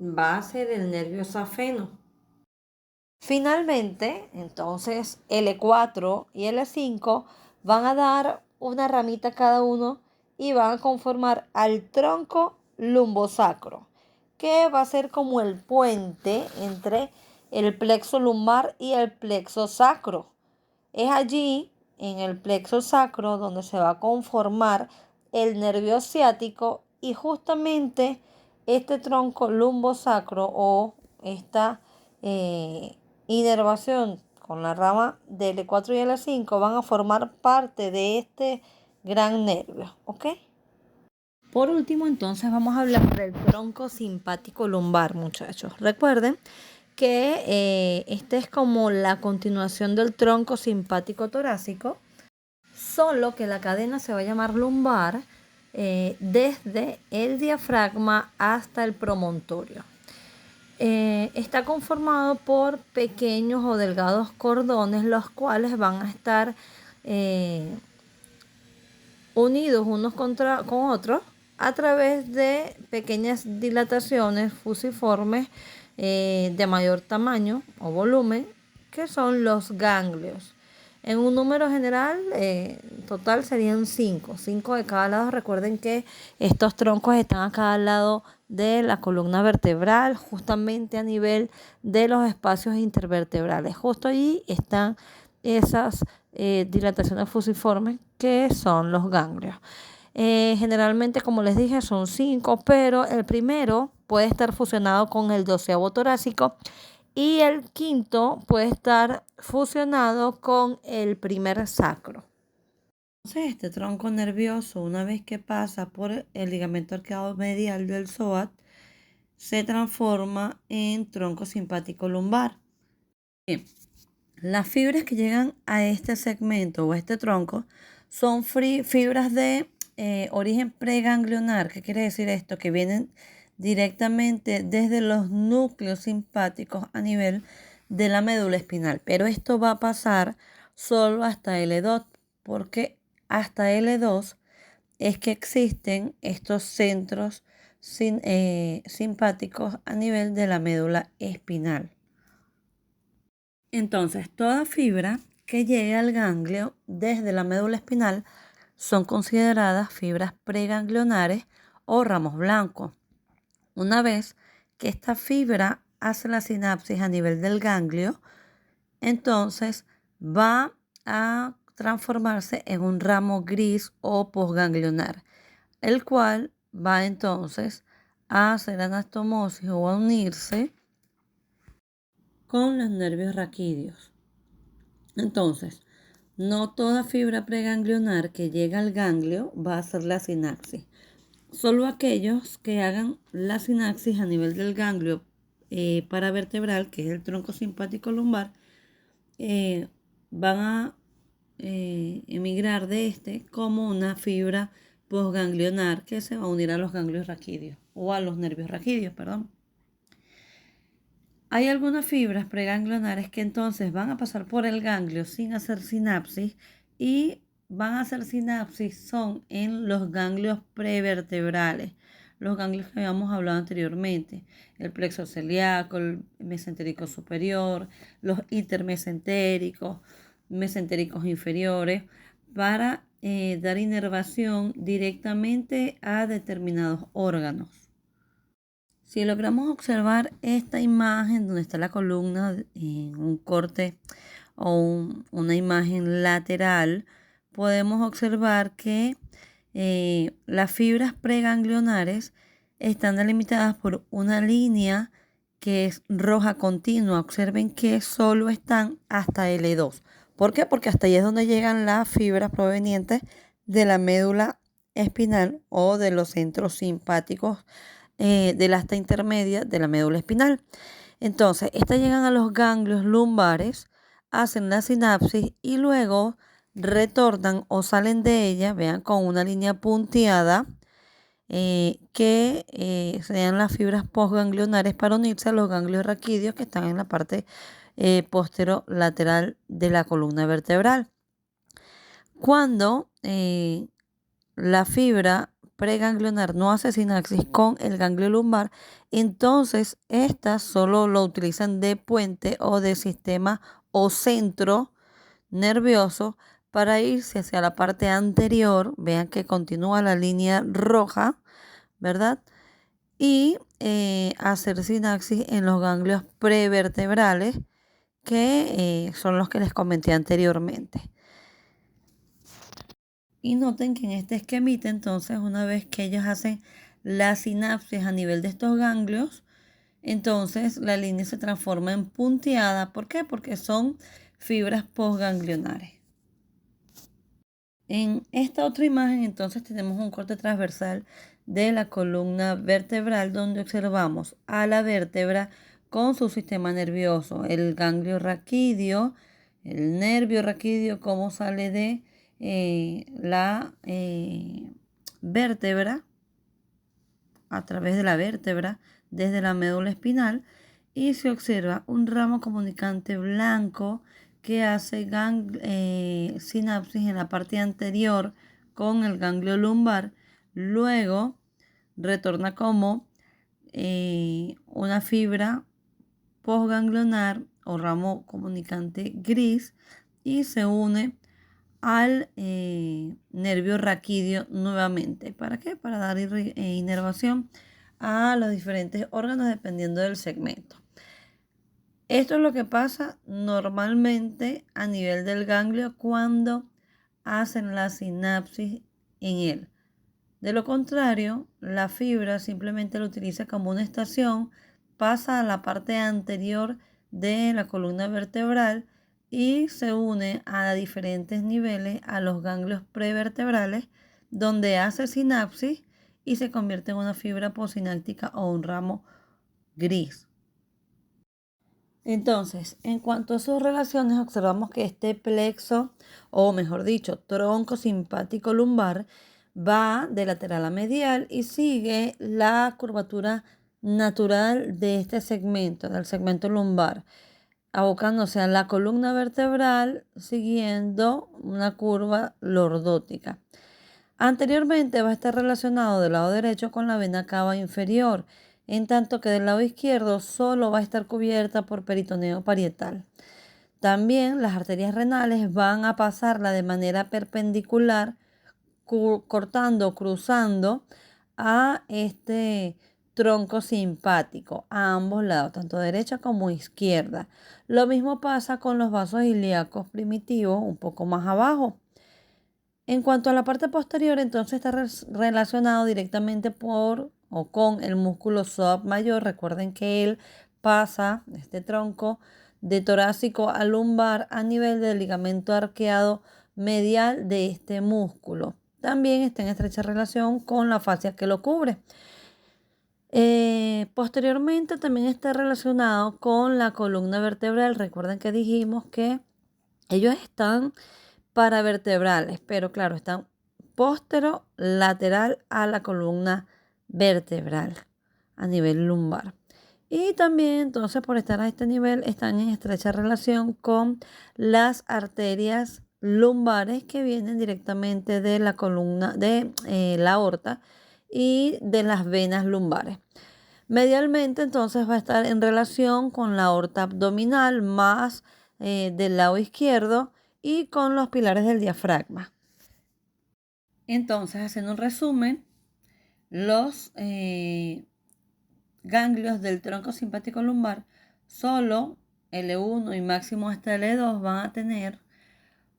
va a ser el nervio safeno. Finalmente, entonces L4 y L5 van a dar una ramita cada uno y van a conformar al tronco lumbosacro, que va a ser como el puente entre el plexo lumbar y el plexo sacro. Es allí, en el plexo sacro, donde se va a conformar el nervio ciático y justamente este tronco lumbosacro o esta inervación con la rama de L4 y L5 van a formar parte de este gran nervio, ¿ok? Por último, entonces vamos a hablar del tronco simpático lumbar, muchachos. Recuerden que este es como la continuación del tronco simpático torácico, solo que la cadena se va a llamar lumbar desde el diafragma hasta el promontorio. Está conformado por pequeños o delgados cordones, los cuales van a estar unidos unos con otros a través de pequeñas dilataciones fusiformes de mayor tamaño o volumen, que son los ganglios. En un número general, total serían 5 de cada lado. Recuerden que estos troncos están a cada lado de la columna vertebral, justamente a nivel de los espacios intervertebrales. Justo allí están esas dilataciones fusiformes que son los ganglios. Generalmente, como les dije, son 5, pero el primero puede estar fusionado con el 12avo torácico y el quinto puede estar fusionado con el primer sacro. Entonces, este tronco nervioso, una vez que pasa por el ligamento arqueado medial del psoas, se transforma en tronco simpático lumbar. Bien, las fibras que llegan a este segmento o a este tronco son fibras de origen preganglionar. ¿Qué quiere decir esto? Que vienen directamente desde los núcleos simpáticos a nivel de la médula espinal. Pero esto va a pasar solo hasta L2, porque hasta L2 es que existen estos centros simpáticos a nivel de la médula espinal. Entonces, toda fibra que llegue al ganglio desde la médula espinal son consideradas fibras preganglionares o ramos blancos. Una vez que esta fibra hace la sinapsis a nivel del ganglio, entonces va a transformarse en un ramo gris o posganglionar, el cual va entonces a hacer anastomosis o a unirse con los nervios raquídeos. Entonces, no toda fibra preganglionar que llega al ganglio va a hacer la sinapsis. Solo aquellos que hagan la sinapsis a nivel del ganglio paravertebral, que es el tronco simpático lumbar, van a emigrar de este como una fibra posganglionar que se va a unir a los ganglios raquídeos o a los nervios raquídeos, perdón. Hay algunas fibras preganglionares que entonces van a pasar por el ganglio sin hacer sinapsis y van a hacer sinapsis son en los ganglios prevertebrales, los ganglios que habíamos hablado anteriormente, el plexo celíaco, el mesentérico superior, los intermesentéricos, mesentéricos inferiores, para dar inervación directamente a determinados órganos. Si logramos observar esta imagen donde está la columna en un corte o una imagen lateral, podemos observar que las fibras preganglionares están delimitadas por una línea que es roja continua. Observen que solo están hasta L2. ¿Por qué? Porque hasta ahí es donde llegan las fibras provenientes de la médula espinal o de los centros simpáticos del asta intermedia de la médula espinal. Entonces, estas llegan a los ganglios lumbares, hacen la sinapsis y luego retornan o salen de ella, vean, con una línea punteada que sean las fibras postganglionares para unirse a los ganglios raquídeos que están en la parte posterolateral de la columna vertebral. Cuando la fibra preganglionar no hace sinapsis con el ganglio lumbar, entonces estas solo lo utilizan de puente o de sistema o centro nervioso para irse hacia la parte anterior. Vean que continúa la línea roja, ¿verdad? Y hacer sinapsis en los ganglios prevertebrales, que son los que les comenté anteriormente. Y noten que en este esquemita, entonces, una vez que ellos hacen la sinapsis a nivel de estos ganglios, entonces la línea se transforma en punteada. ¿Por qué? Porque son fibras postganglionares. En esta otra imagen, entonces, tenemos un corte transversal de la columna vertebral, donde observamos a la vértebra con su sistema nervioso, el ganglio raquídeo, el nervio raquídeo, cómo sale de la vértebra, a través de la vértebra, desde la médula espinal, y se observa un ramo comunicante blanco que hace sinapsis en la parte anterior con el ganglio lumbar. Luego retorna como una fibra postganglionar o ramo comunicante gris y se une al nervio raquídeo nuevamente. ¿Para qué? Para dar inervación a los diferentes órganos dependiendo del segmento. Esto es lo que pasa normalmente a nivel del ganglio cuando hacen la sinapsis en él. De lo contrario, la fibra simplemente lo utiliza como una estación, pasa a la parte anterior de la columna vertebral y se une a diferentes niveles a los ganglios prevertebrales, donde hace sinapsis y se convierte en una fibra posináptica o un ramo gris. Entonces, en cuanto a sus relaciones, observamos que este plexo, o mejor dicho, tronco simpático lumbar, va de lateral a medial y sigue la curvatura natural de este segmento, del segmento lumbar, abocándose a la columna vertebral siguiendo una curva lordótica. Anteriormente va a estar relacionado del lado derecho con la vena cava inferior, en tanto que del lado izquierdo solo va a estar cubierta por peritoneo parietal. También las arterias renales van a pasarla de manera perpendicular, cortando, cruzando a este tronco simpático a ambos lados, tanto derecha como izquierda. Lo mismo pasa con los vasos ilíacos primitivos un poco más abajo. En cuanto a la parte posterior, entonces está relacionado directamente por o con el músculo psoas mayor. Recuerden que él pasa, este tronco, de torácico a lumbar a nivel del ligamento arqueado medial de este músculo. También está en estrecha relación con la fascia que lo cubre. Posteriormente también está relacionado con la columna vertebral. Recuerden que dijimos que ellos están paravertebrales, pero claro, están lateral a la columna vertebral a nivel lumbar. Y también entonces por estar a este nivel están en estrecha relación con las arterias lumbares que vienen directamente de la columna de la aorta y de las venas lumbares. Medialmente entonces va a estar en relación con la aorta abdominal más del lado izquierdo y con los pilares del diafragma. Entonces, haciendo un resumen, los ganglios del tronco simpático lumbar, solo L1 y máximo hasta L2 van a tener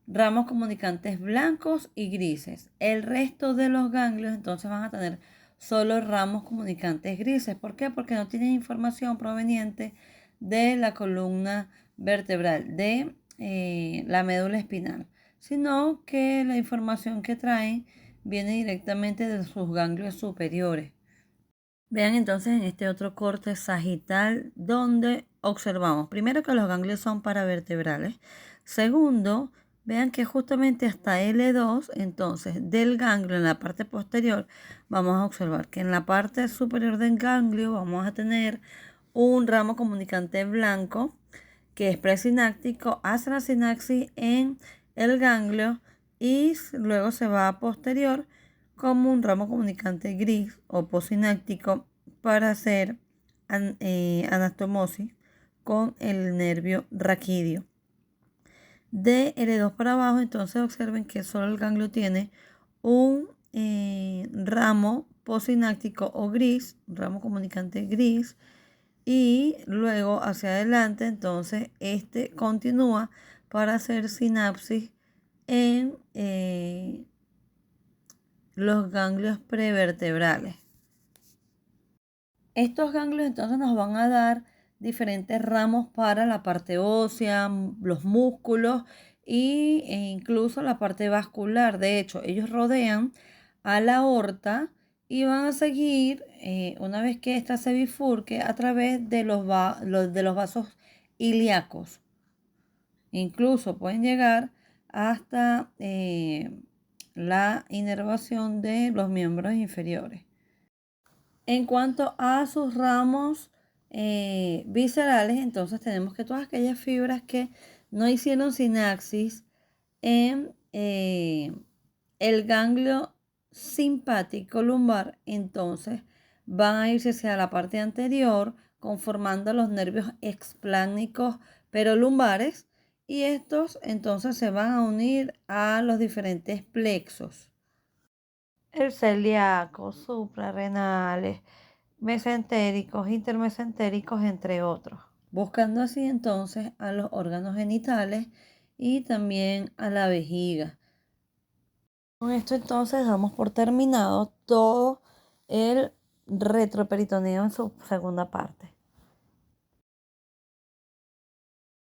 ramos comunicantes blancos y grises. El resto de los ganglios entonces van a tener solo ramos comunicantes grises. ¿Por qué? Porque no tienen información proveniente de la columna vertebral, de la médula espinal, sino que la información que traen viene directamente de sus ganglios superiores. Vean entonces en este otro corte sagital donde observamos primero que los ganglios son paravertebrales. Segundo, vean que justamente hasta L2, entonces del ganglio en la parte posterior, vamos a observar que en la parte superior del ganglio vamos a tener un ramo comunicante blanco que es presináptico, hace la sinapsis en el ganglio y luego se va a posterior como un ramo comunicante gris o posináptico para hacer anastomosis con el nervio raquídeo. De L2 para abajo, entonces observen que solo el ganglio tiene un ramo posináptico o gris, un ramo comunicante gris, y luego hacia adelante, entonces este continúa para hacer sinapsis en los ganglios prevertebrales. Estos ganglios entonces nos van a dar diferentes ramos para la parte ósea, los músculos e incluso la parte vascular. De hecho, ellos rodean a la aorta y van a seguir, una vez que ésta se bifurque, a través de de los vasos ilíacos. Incluso pueden llegar hasta la inervación de los miembros inferiores. En cuanto a sus ramos viscerales, entonces tenemos que todas aquellas fibras que no hicieron sinapsis en el ganglio simpático lumbar, entonces van a irse hacia la parte anterior, conformando los nervios expláncnicos pero lumbares, y estos entonces se van a unir a los diferentes plexos. El celíaco, suprarrenales, mesentéricos, intermesentéricos, entre otros. Buscando así entonces a los órganos genitales y también a la vejiga. Con esto entonces damos por terminado todo el retroperitoneo en su segunda parte.